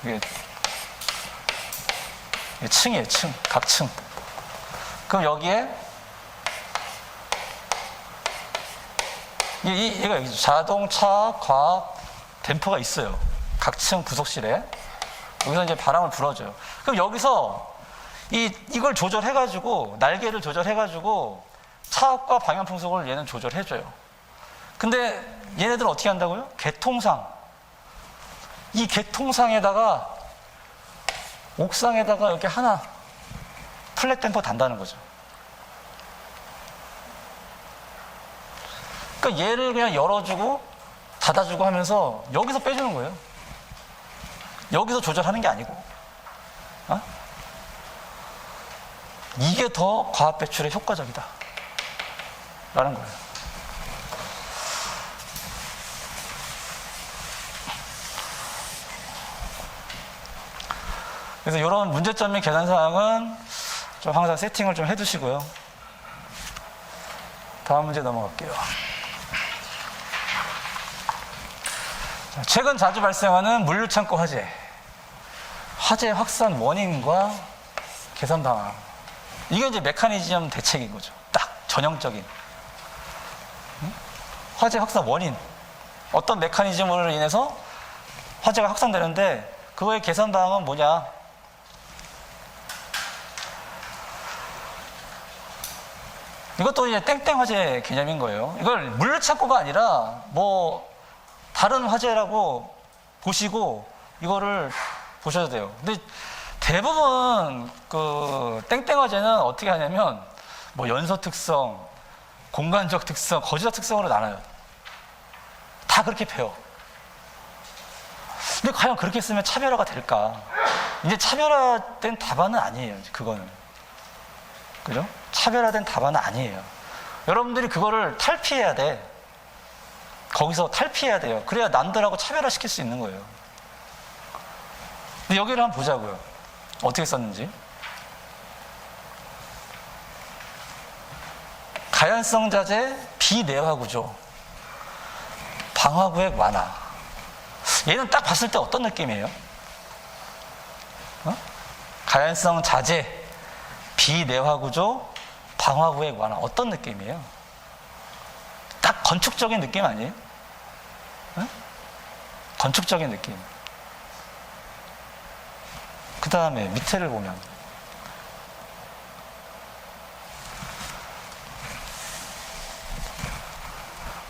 이게 층이에요. 각 층. 그럼 여기에 이거 자동차 과압 댐퍼가 있어요. 각 층 부속실에. 여기서 이제 바람을 불어줘요. 그럼 여기서 이걸 조절해가지고, 날개를 조절해가지고, 차압과 방향풍속을 얘는 조절해줘요. 근데 얘네들은 어떻게 한다고요? 개통상. 이 개통상에다가, 옥상에다가 이렇게 하나, 플랫 댐퍼 단다는 거죠. 그러니까 얘를 그냥 열어주고, 닫아주고 하면서 여기서 빼주는 거예요. 여기서 조절하는 게 아니고. 이게 더 과압 배출에 효과적이다. 라는 거예요. 그래서 이런 문제점 및 계산사항은 좀 항상 세팅을 좀 해두시고요. 다음 문제 넘어갈게요. 최근 자주 발생하는 물류창고 화재. 화재 확산 원인과 개선 방안. 이게 이제 메커니즘 대책인 거죠. 딱 전형적인. 화재 확산 원인. 어떤 메커니즘으로 인해서 화재가 확산되는데 그거의 개선 방안은 뭐냐? 이것도 이제 땡땡 화재 개념인 거예요. 이걸 물류창고가 아니라 뭐 다른 화재라고 보시고 이거를 보셔도 돼요. 근데 대부분 그 땡땡 화재는 어떻게 하냐면 뭐 연소 특성, 공간적 특성, 거주자 특성으로 나눠요. 다 그렇게 배워. 근데 과연 그렇게 쓰면 차별화가 될까? 이제 차별화된 답안은 아니에요. 그거는. 그죠? 차별화된 답안은 아니에요. 여러분들이 그거를 탈피해야 돼. 거기서 탈피해야 돼요. 그래야 남들하고 차별화시킬 수 있는 거예요. 근데 여기를 한번 보자고요. 어떻게 썼는지. 가연성 자재, 비내화 구조, 방화구획 완화. 얘는 딱 봤을 때 어떤 느낌이에요? 가연성 자재, 비내화 구조, 방화구획 완화. 어떤 느낌이에요? 딱 건축적인 느낌 아니에요? 건축적인 느낌. 그 다음에 밑에를 보면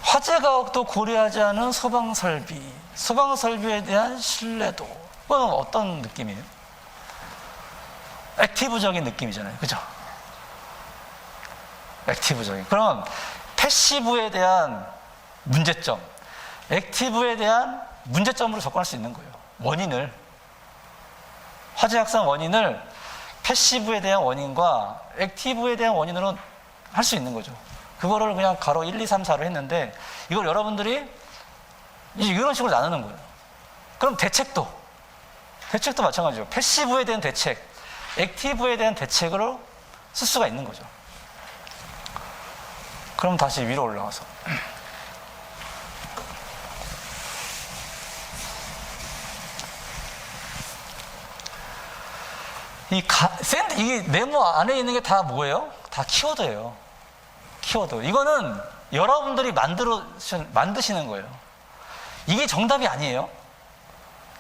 화재가옥도 고려하지 않은 소방설비, 소방설비에 대한 신뢰도. 이건 어떤 느낌이에요? 액티브적인 느낌이잖아요. 그죠? 액티브적인. 그럼 패시브에 대한 문제점, 액티브에 대한 문제점으로 접근할 수 있는 거예요. 원인을. 화재 확산 원인을 패시브에 대한 원인과 액티브에 대한 원인으로 할 수 있는 거죠. 그거를 그냥 가로 1, 2, 3, 4로 했는데 이걸 여러분들이 이런 식으로 나누는 거예요. 그럼 대책도 마찬가지죠. 패시브에 대한 대책, 액티브에 대한 대책으로 쓸 수가 있는 거죠. 그럼 다시 위로 올라가서 이 네모 안에 있는 게 다 뭐예요? 다 키워드예요. 키워드. 이거는 여러분들이 만드시는 거예요. 이게 정답이 아니에요.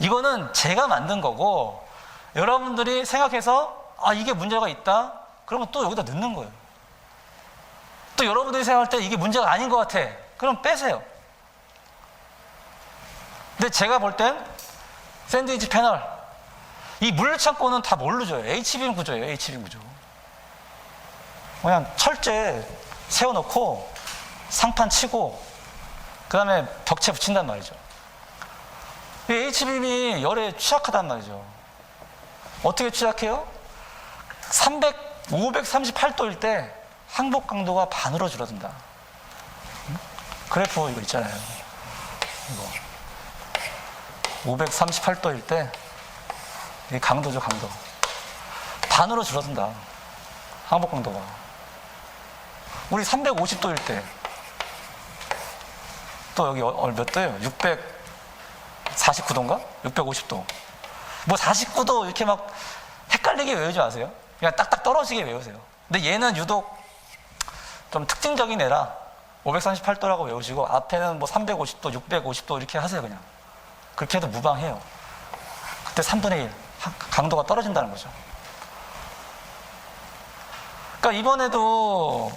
이거는 제가 만든 거고 여러분들이 생각해서 이게 문제가 있다? 그러면 또 여기다 넣는 거예요. 또 여러분들이 생각할 때 이게 문제가 아닌 것 같아. 그럼 빼세요. 근데 제가 볼 땐 샌드위치 패널, 이 물류창고는 다 뭘로 줘요? HBM 구조예요. HBM 구조. 그냥 철제 세워놓고 상판 치고 그 다음에 벽체 붙인단 말이죠. 이 HBM이 열에 취약하단 말이죠. 어떻게 취약해요? 538도일 때 항복 강도가 반으로 줄어든다. 그래프 이거 있잖아요. 이거 538도일 때 이 강도죠, 강도. 반으로 줄어든다. 항복 강도가. 우리 350도일 때 또 여기 몇 도예요? 649도인가? 650도. 뭐 49도 이렇게 막 헷갈리게 외우지 마세요. 그냥 딱딱 떨어지게 외우세요. 근데 얘는 유독 좀 특징적인 애라 538도라고 외우시고 앞에는 뭐 350도, 650도 이렇게 하세요. 그냥 그렇게 해도 무방해요. 그때 3분의 1 강도가 떨어진다는 거죠. 그러니까 이번에도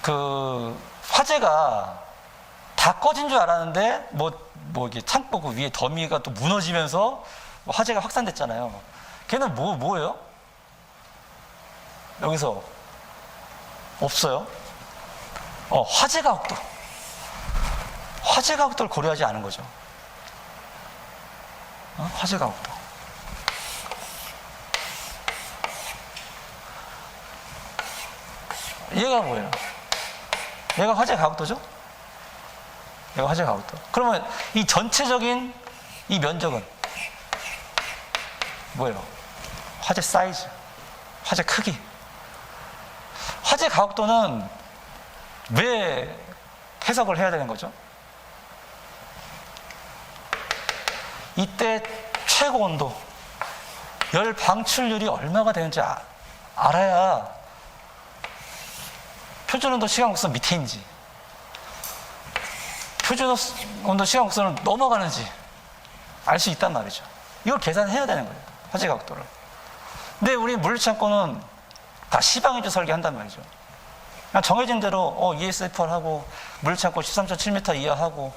그 화재가 다 꺼진 줄 알았는데 뭐 이게 창고 그 위에 더미가 또 무너지면서 화재가 확산됐잖아요. 걔는 뭐예요? 여기서 없어요. 화재가옥도를 고려하지 않은 거죠. 화재가옥도. 얘가 뭐예요? 얘가 화재가옥도죠? 얘가 화재가옥도. 그러면 이 전체적인 이 면적은 뭐예요? 화재 사이즈, 화재 크기. 화재가옥도는 왜 해석을 해야 되는 거죠? 이때 최고 온도, 열 방출률이 얼마가 되는지 알아야 표준온도 시간곡선 밑에 있는지, 표준온도 시간곡선을 넘어가는지 알 수 있단 말이죠. 이걸 계산해야 되는 거예요, 화재각도를. 근데 우리 물류창고는 다 시방위주 설계한단 말이죠. 그냥 정해진 대로 ESFR 하고 물류창고 13.7m 이하하고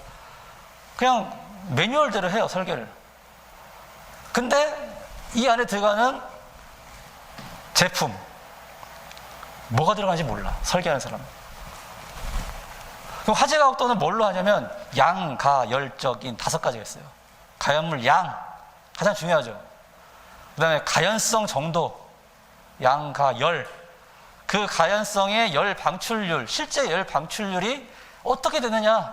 그냥 매뉴얼대로 해요, 설계를. 근데 이 안에 들어가는 제품, 뭐가 들어가는지 몰라, 설계하는 사람은. 그럼 화재과학도는 뭘로 하냐면 양, 가, 열, 적, 인 5가지가 있어요. 가연물 양, 가장 중요하죠. 그 다음에 가연성 정도, 양, 가, 열. 그 가연성의 열 방출률, 실제 열 방출률이 어떻게 되느냐.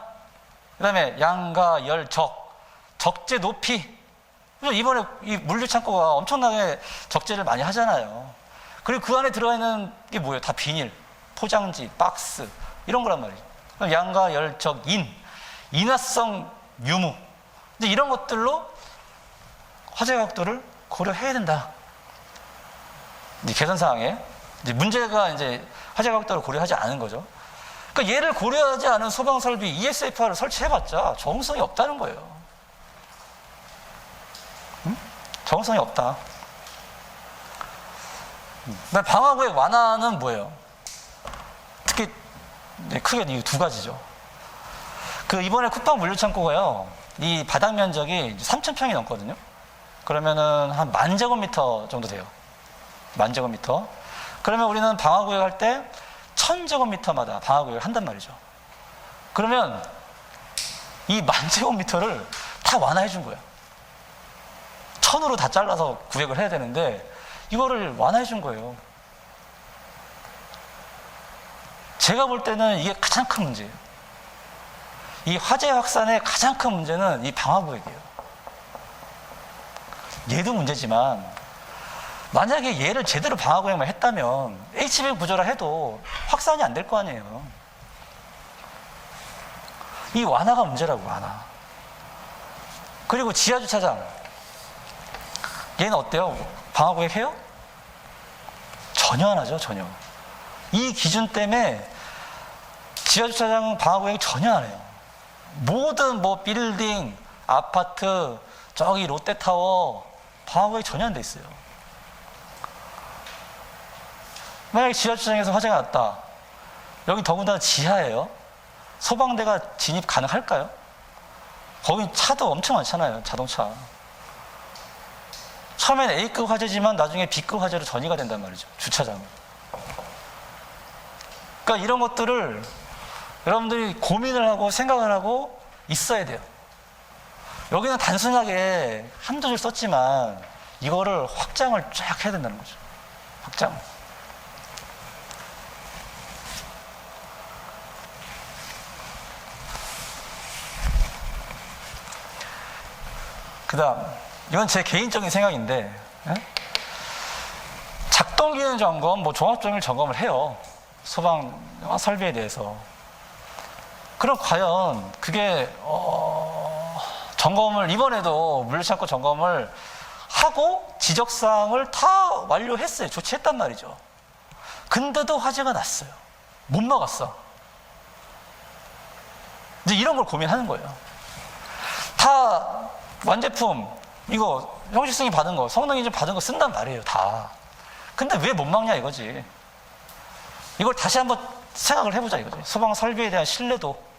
그 다음에 양, 가, 열, 적. 적재 높이. 이번에 이 물류창고가 엄청나게 적재를 많이 하잖아요. 그리고 그 안에 들어가 있는 게 뭐예요? 다 비닐, 포장지, 박스, 이런 거란 말이죠. 그럼 양과 열, 적, 인, 인화성 유무. 이제 이런 것들로 화재 각도를 고려해야 된다. 이제 계산사항에 이제 문제가 이제 화재 각도를 고려하지 않은 거죠. 그러니까 얘를 고려하지 않은 소방 설비 ESFR을 설치해봤자 적응성이 없다는 거예요. 응? 적응성이 없다. 방화구역 완화는 뭐예요? 특히 크게 이 2가지죠. 그 이번에 쿠팡 물류창고가요, 이 바닥 면적이 3,000평이 넘거든요. 그러면은 한 10,000제곱미터 정도 돼요. 10,000제곱미터. 그러면 우리는 방화구역 할 때 1,000제곱미터마다 방화구역을 한단 말이죠. 그러면 이 10,000제곱미터를 다 완화해 준 거예요. 1,000으로 다 잘라서 구역을 해야 되는데 이거를 완화해 준 거예요. 제가 볼 때는 이게 가장 큰 문제예요. 이 화재 확산의 가장 큰 문제는 이 방화구역이에요. 얘도 문제지만 만약에 얘를 제대로 방화구역만 했다면 HB 구조라 해도 확산이 안 될 거 아니에요. 이 완화가 문제라고, 완화. 그리고 지하주차장, 얘는 어때요? 방화구역 해요? 전혀 안 하죠, 전혀. 이 기준 때문에 지하주차장 방화구역이 전혀 안 해요. 모든 뭐 빌딩, 아파트, 저기 롯데타워 방화구역이 전혀 안 돼 있어요. 만약에 지하주차장에서 화재가 났다. 여기 더군다나 지하예요. 소방대가 진입 가능할까요? 거긴 차도 엄청 많잖아요, 자동차. 처음엔 A급 화재지만 나중에 B급 화재로 전이가 된단 말이죠, 주차장은. 그러니까 이런 것들을 여러분들이 고민을 하고 생각을 하고 있어야 돼요. 여기는 단순하게 한두 줄 썼지만 이거를 확장을 쫙 해야 된다는 거죠. 확장. 그 다음, 이건 제 개인적인 생각인데, 작동기능 점검, 뭐 종합적인 점검을 해요. 소방 설비에 대해서. 그럼 과연 그게 점검을, 이번에도 물류창고 점검을 하고 지적사항을 다 완료했어요. 조치했단 말이죠. 근데도 화재가 났어요. 못 막았어. 이제 이런 걸 고민하는 거예요. 다 완제품, 이거 형식승인 받은 거, 성능 인증 받은 거 쓴단 말이에요, 다. 근데 왜 못 막냐 이거지. 이걸 다시 한번 생각을 해보자 이거지. 소방 설비에 대한 신뢰도.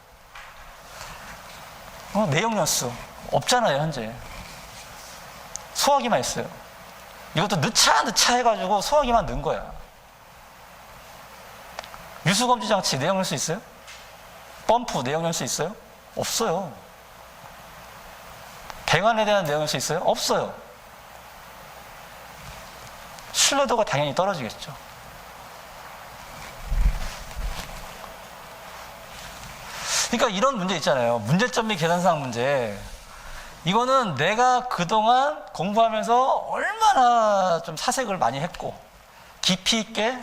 내용 연수 없잖아요, 현재. 소화기만 있어요. 이것도 늦차 해가지고 소화기만 넣은 거야. 유수검지 장치 내용 연수 있어요? 펌프 내용 연수 있어요? 없어요. 배관에 대한 내용 연수 있어요? 없어요. 신뢰도가 당연히 떨어지겠죠. 그러니까 이런 문제 있잖아요. 문제점 및 계산사항 문제. 이거는 내가 그동안 공부하면서 얼마나 좀 사색을 많이 했고 깊이 있게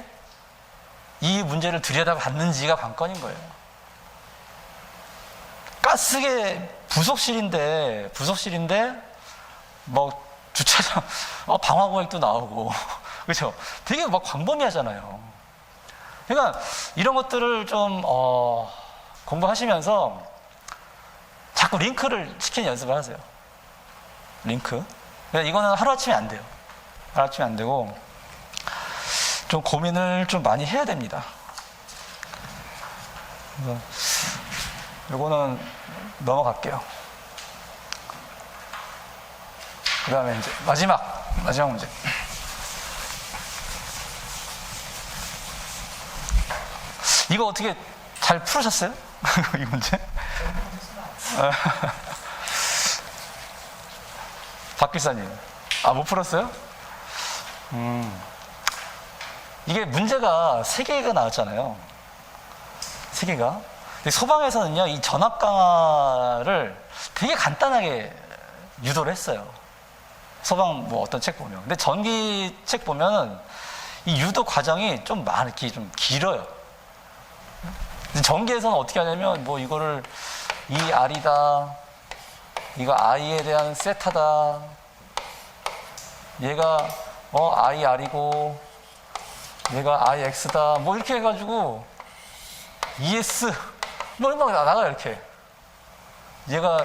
이 문제를 들여다봤는지가 관건인 거예요. 가스계 부속실인데 뭐 주차장 방화구역도 나오고 그렇죠? 되게 막 광범위하잖아요. 그러니까 이런 것들을 좀 공부하시면서 자꾸 링크를 시키는 연습을 하세요. 링크. 그러니까 이거는 하루아침에 안 돼요. 하루아침에 안 되고 좀 고민을 좀 많이 해야 됩니다. 그래서 이거는 넘어갈게요. 그 다음에 이제 마지막 문제. 이거 어떻게 잘 풀으셨어요? 이 문제? 박 기사님, 못 풀었어요? 이게 문제가 3개가 나왔잖아요. 3개가. 소방에서는요, 이 전압 강화를 되게 간단하게 유도를 했어요. 소방 뭐 어떤 책 보면. 근데 전기 책 보면은 이 유도 과정이 좀 이렇게 좀 길어요. 전기에서는 어떻게 하냐면, 뭐 이거를 이 R이다, 이거 I에 대한 세타다, 얘가 IR이고, 얘가 IX다, 뭐 이렇게 해가지고, ES, 뭐 막 나가요, 이렇게. 얘가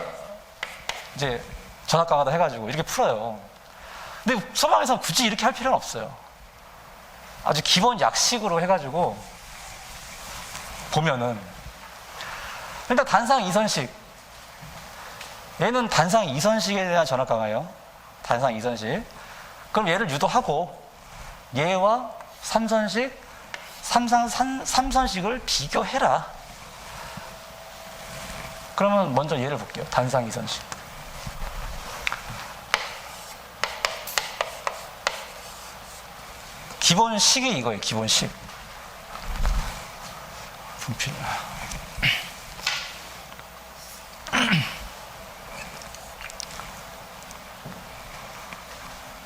이제 전압 강화다 해가지고 이렇게 풀어요. 근데 소방에서는 굳이 이렇게 할 필요는 없어요. 아주 기본 약식으로 해가지고 보면은 일단 단상 이선식, 얘는 단상 이선식에 대한 전압 강화예요. 단상 이선식. 그럼 얘를 유도하고 얘와 삼선식을 비교해라. 그러면 먼저 얘를 볼게요. 단상 이선식. 기본식이 이거예요. 기본식. 분필.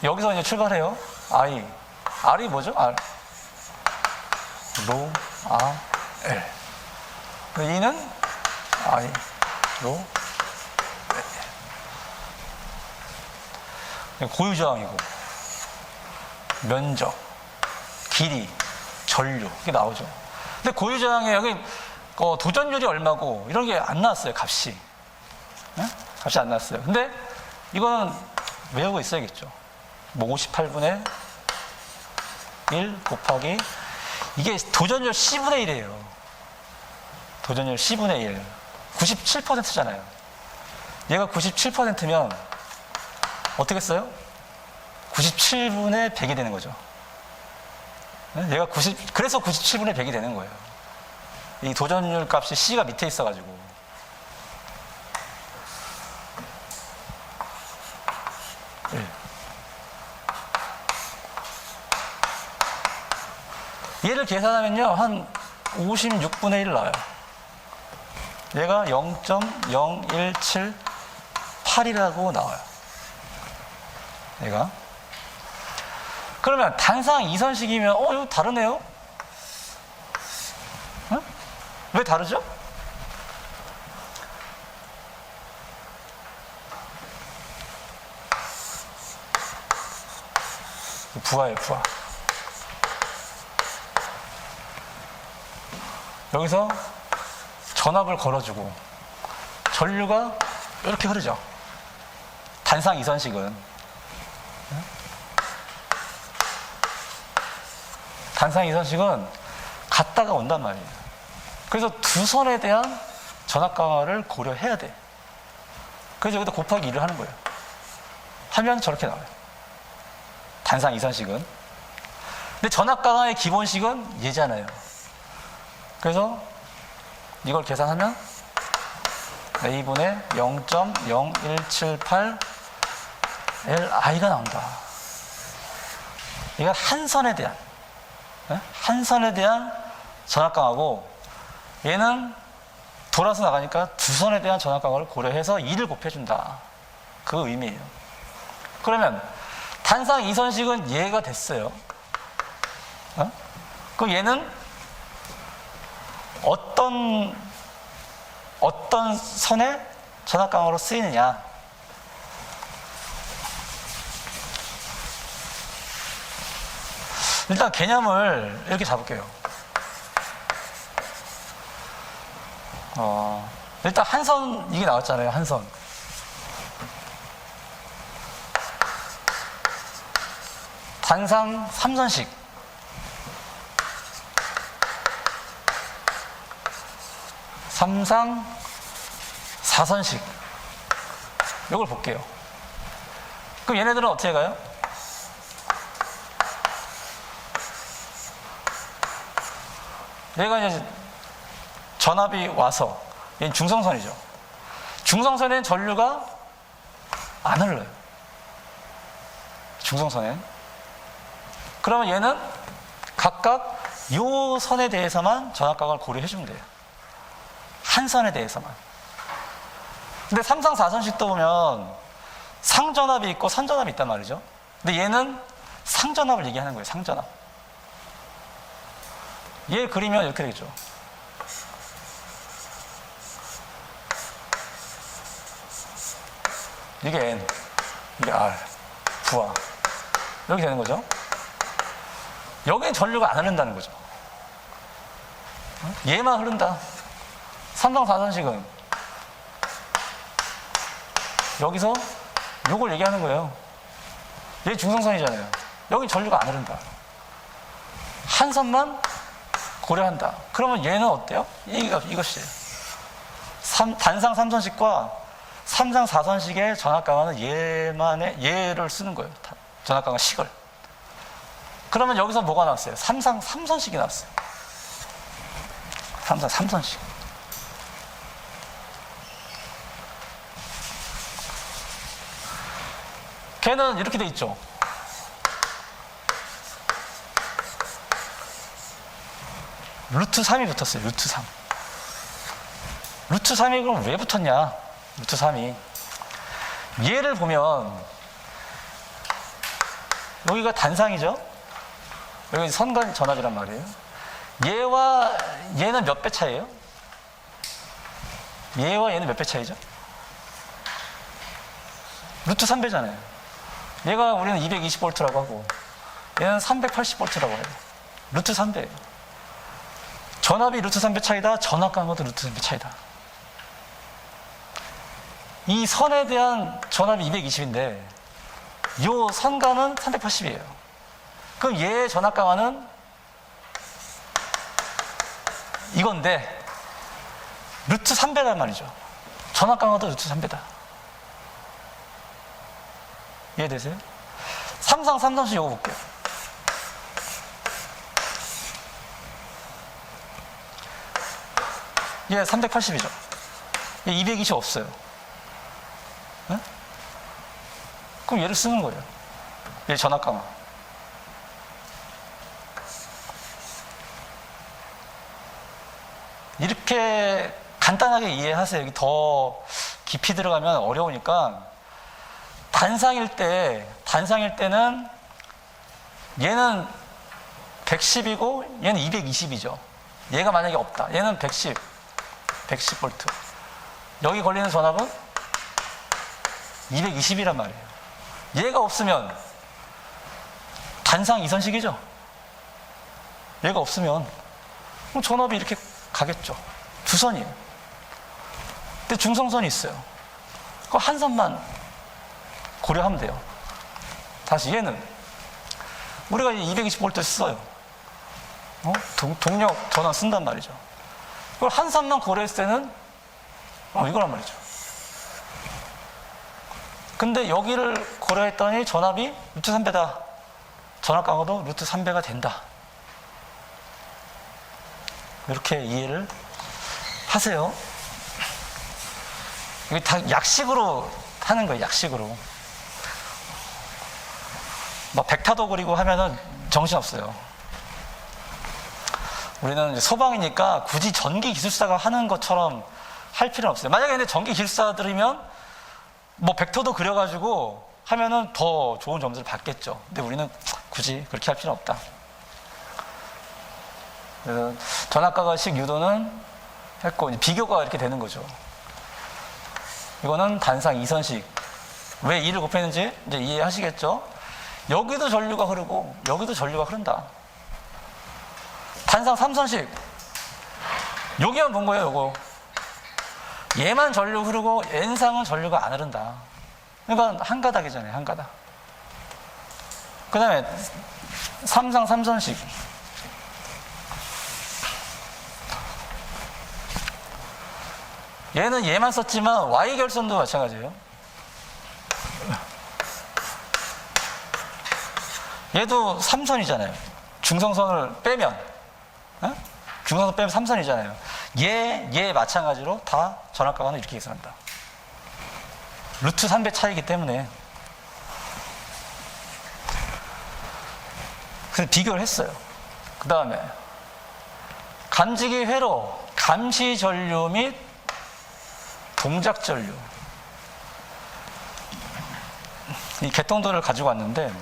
여기서 이제 출발해요. R이 뭐죠? R. 로, L. E는 I, 로, L. 고유저항이고, 면적, 길이, 전류, 이게 나오죠. 근데 고유저항에 여기 도전율이 얼마고, 이런 게 안 나왔어요, 값이. 네? 값이 안 나왔어요. 근데 이거는 외우고 있어야겠죠. 뭐 58분의 1 곱하기, 이게 도전율 C분의 1이에요. 도전율 C분의 1. 97%잖아요. 얘가 97%면 어떻게 써요? 97분의 100이 되는 거죠. 얘가 그래서 97분의 100이 되는 거예요. 이 도전율 값이 C가 밑에 있어가지고. 얘를 계산하면요, 한 56분의 1 나와요. 얘가 0.0178이라고 나와요. 얘가. 그러면 단상 이선식이면, 이거 다르네요? 응? 왜 다르죠? 부하예요, 부하. 여기서 전압을 걸어주고 전류가 이렇게 흐르죠. 단상 이선식은. 단상 이선식은 갔다가 온단 말이에요. 그래서 두 선에 대한 전압 강화를 고려해야 돼. 그래서 여기다 곱하기 2를 하는 거예요. 하면 저렇게 나와요. 단상 이선식은. 근데 전압 강화의 기본식은 얘잖아요. 그래서 이걸 계산하면 A분의 0.0178 LI가 나온다. 이건 한 선에 대한 전압 강화고, 얘는 돌아서 나가니까 두 선에 대한 전압 강화를 고려해서 2를 곱해준다. 그 의미예요. 그러면 단상 이선식은 얘가 됐어요. 그럼 얘는 어떤 선에 전압 강화로 쓰이느냐? 일단 개념을 이렇게 잡을게요. 일단 한 선, 이게 나왔잖아요. 한 선. 단상 3선식. 삼상 4선식. 이걸 볼게요. 그럼 얘네들은 어떻게 가요? 얘가 이제 전압이 와서, 얘는 중성선이죠. 중성선에는 전류가 안 흘러요. 중성선엔. 그러면 얘는 각각 요 선에 대해서만 전압각을 고려해 주면 돼요. 한 선에 대해서만. 근데 3상 4선식도 보면 상전압이 있고 선전압이 있단 말이죠. 근데 얘는 상전압을 얘기하는 거예요. 상전압. 얘 그리면 이렇게 되겠죠. 이게 N, 이게 R, 부하. 이렇게 되는 거죠. 여기는 전류가 안 흐른다는 거죠. 얘만 흐른다. 3상 4선식은 여기서 요걸 얘기하는 거예요. 얘 중성선이잖아요. 여기 전류가 안 흐른다. 한 선만 고려한다. 그러면 얘는 어때요? 이것이에요. 단상 3선식과 3상 4선식의 전압강화는 얘를 쓰는 거예요. 전압강화 식을. 그러면 여기서 뭐가 나왔어요? 3상 3선식이 나왔어요. 3상 3선식. 걔는 이렇게 돼 있죠. 루트 3이 붙었어요. 루트 3. 루트 3이 그럼 왜 붙었냐? 루트 3이. 얘를 보면 여기가 단상이죠. 여기 선간 전압이란 말이에요. 얘와 얘는 몇 배 차이예요? 얘와 얘는 몇 배 차이죠? 루트 3배잖아요. 얘가 우리는 220V라고 하고 얘는 380V라고 해요. 루트 3배예요. 전압이 루트 3배 차이다. 전압 강화도 루트 3배 차이다. 이 선에 대한 전압이 220인데 요 선간은 380이에요. 그럼 얘의 전압 강화는 이건데 루트 3배란 말이죠. 전압 강화도 루트 3배다. 이해되세요? 3상 3선식 요거 볼게요. 얘 380이죠. 얘 220 없어요. 네? 그럼 얘를 쓰는 거예요. 얘 전압 강화. 이렇게 간단하게 이해하세요. 여기 더 깊이 들어가면 어려우니까 단상일 때는 얘는 110이고 얘는 220이죠. 얘가 만약에 없다. 얘는 110V. 여기 걸리는 전압은 220이란 말이에요. 얘가 없으면 단상 2선식이죠. 얘가 없으면 그럼 전압이 이렇게 가겠죠. 두 선이에요. 근데 중성선이 있어요. 그 한 선만 고려하면 돼요. 다시 얘는 우리가 220V 써요. 동력 전원 쓴단 말이죠. 그걸 한 선만 고려했을 때는 이거란 말이죠. 근데 여기를 고려했더니 전압이 루트 3배다. 전압 강화도 루트 3배가 된다. 이렇게 이해를 하세요. 이게 다 약식으로 하는 거예요. 약식으로. 막 벡터도 그리고 하면은 정신없어요. 우리는 이제 소방이니까 굳이 전기 기술사가 하는 것처럼 할 필요는 없어요. 만약에 근데 전기 기술사들이면 뭐 벡터도 그려가지고 하면은 더 좋은 점수를 받겠죠. 근데 우리는 굳이 그렇게 할 필요는 없다. 그래서 전압과거식 유도는 했고 비교가 이렇게 되는 거죠. 이거는 단상 2선식. 왜 2를 곱했는지 이제 이해하시겠죠? 여기도 전류가 흐르고 여기도 전류가 흐른다. 단상 3선식. 여기만 본 거예요. 요거. 얘만 전류 흐르고 N상은 전류가 안 흐른다. 그러니까 한 가닥이잖아요. 한 가닥. 그 다음에 3상 3선식. 얘는 얘만 썼지만 Y결선도 마찬가지예요. 얘도 3선이잖아요. 중성선을 빼면, 어? 중성선 빼면 3선이잖아요. 얘 마찬가지로 다 전압값은 이렇게 계산한다. 루트 3배 차이기 때문에. 그래서 비교를 했어요. 그 다음에 간직이 회로, 감시 전류 및 동작 전류. 이 개통도를 가지고 왔는데,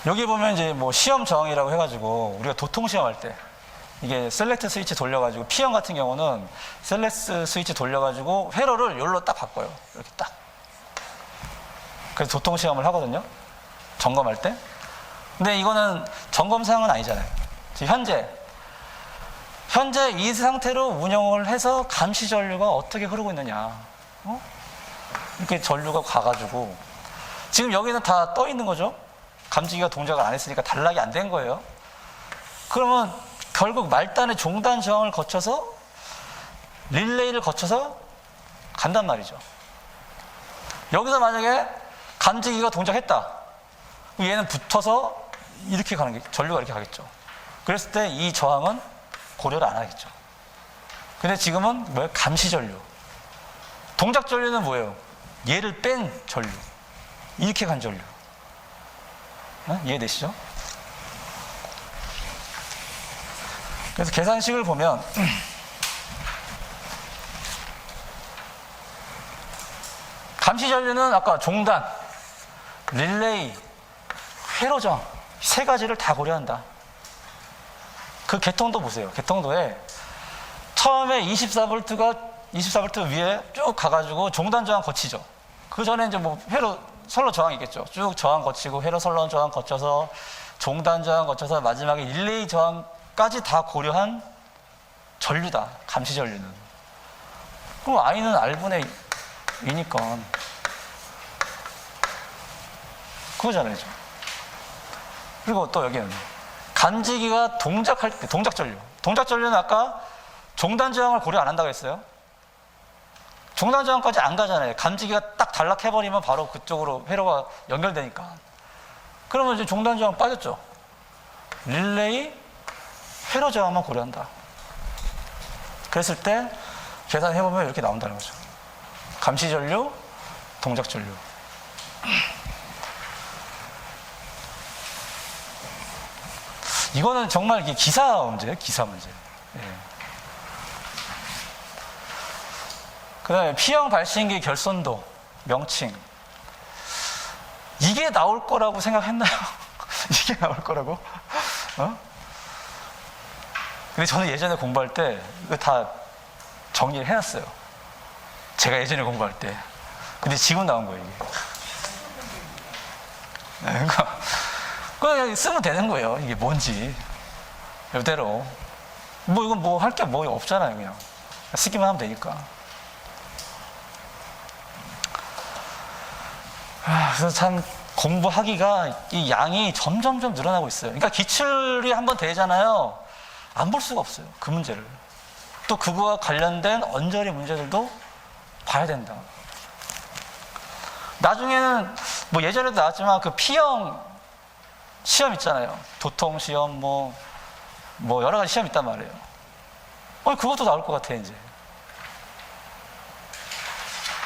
여기 보면 이제 뭐 시험 저항이라고 해가지고 우리가 도통 시험할 때 이게 셀렉트 스위치 돌려가지고 P형 같은 경우는 셀렉트 스위치 돌려가지고 회로를 여기로 딱 바꿔요. 이렇게 딱. 그래서 도통 시험을 하거든요. 점검할 때. 근데 이거는 점검 사항은 아니잖아요. 지금 현재 이 상태로 운영을 해서 감시 전류가 어떻게 흐르고 있느냐. 이렇게 전류가 가가지고 지금 여기는 다 떠 있는 거죠. 감지기가 동작을 안 했으니까 단락이 안 된 거예요. 그러면 결국 말단의 종단 저항을 거쳐서 릴레이를 거쳐서 간단 말이죠. 여기서 만약에 감지기가 동작했다. 얘는 붙어서 이렇게 가는 게, 전류가 이렇게 가겠죠. 그랬을 때 이 저항은 고려를 안 하겠죠. 근데 지금은 뭐예요? 감시 전류. 동작 전류는 뭐예요? 얘를 뺀 전류. 이렇게 간 전류. 이해되시죠? 그래서 계산식을 보면 감시 전류는 아까 종단, 릴레이, 회로저항 세 가지를 다 고려한다. 그 개통도 보세요. 개통도에 처음에 24V 위에 쭉 가가지고 종단 저항 거치죠. 그 전에 이제 뭐 회로 선로 저항이 있겠죠. 쭉 저항 거치고 회로 선로 저항 거쳐서 종단 저항 거쳐서 마지막에 릴레이 저항까지 다 고려한 전류다. 감시 전류는. 그럼 I는 R분의 2니까 그거잖아요. 그리고 또 여기는 감지기가 동작할 때 동작 전류. 동작 전류는 아까 종단 저항을 고려 안 한다고 했어요. 종단 저항까지 안 가잖아요. 감지기가 딱 단락해버리면 바로 그쪽으로 회로가 연결되니까. 그러면 이제 종단 저항 빠졌죠. 릴레이, 회로 저항만 고려한다. 그랬을 때 계산해보면 이렇게 나온다는 거죠. 감시 전류, 동작 전류. 이거는 정말 기사 문제예요. 기사 문제. 예. 그 다음에 P형 발신기 결손도, 명칭. 이게 나올 거라고 생각했나요? 이게 나올 거라고? 근데 저는 예전에 공부할 때 이거 다 정리를 해놨어요. 제가 예전에 공부할 때. 근데 지금 나온 거예요, 이게. 그러니까 그냥 쓰면 되는 거예요. 이게 뭔지. 이대로. 뭐 이건 뭐 할 게 뭐 없잖아요, 그냥. 쓰기만 하면 되니까. 그래서 참 공부하기가 이 양이 점점점 늘어나고 있어요. 그러니까 기출이 한번 되잖아요. 안 볼 수가 없어요. 그 문제를. 또 그거와 관련된 언저리 문제들도 봐야 된다. 나중에는 뭐 예전에도 나왔지만 그 P형 시험 있잖아요. 도통 시험 뭐 여러 가지 시험 있단 말이에요. 그것도 나올 것 같아 이제.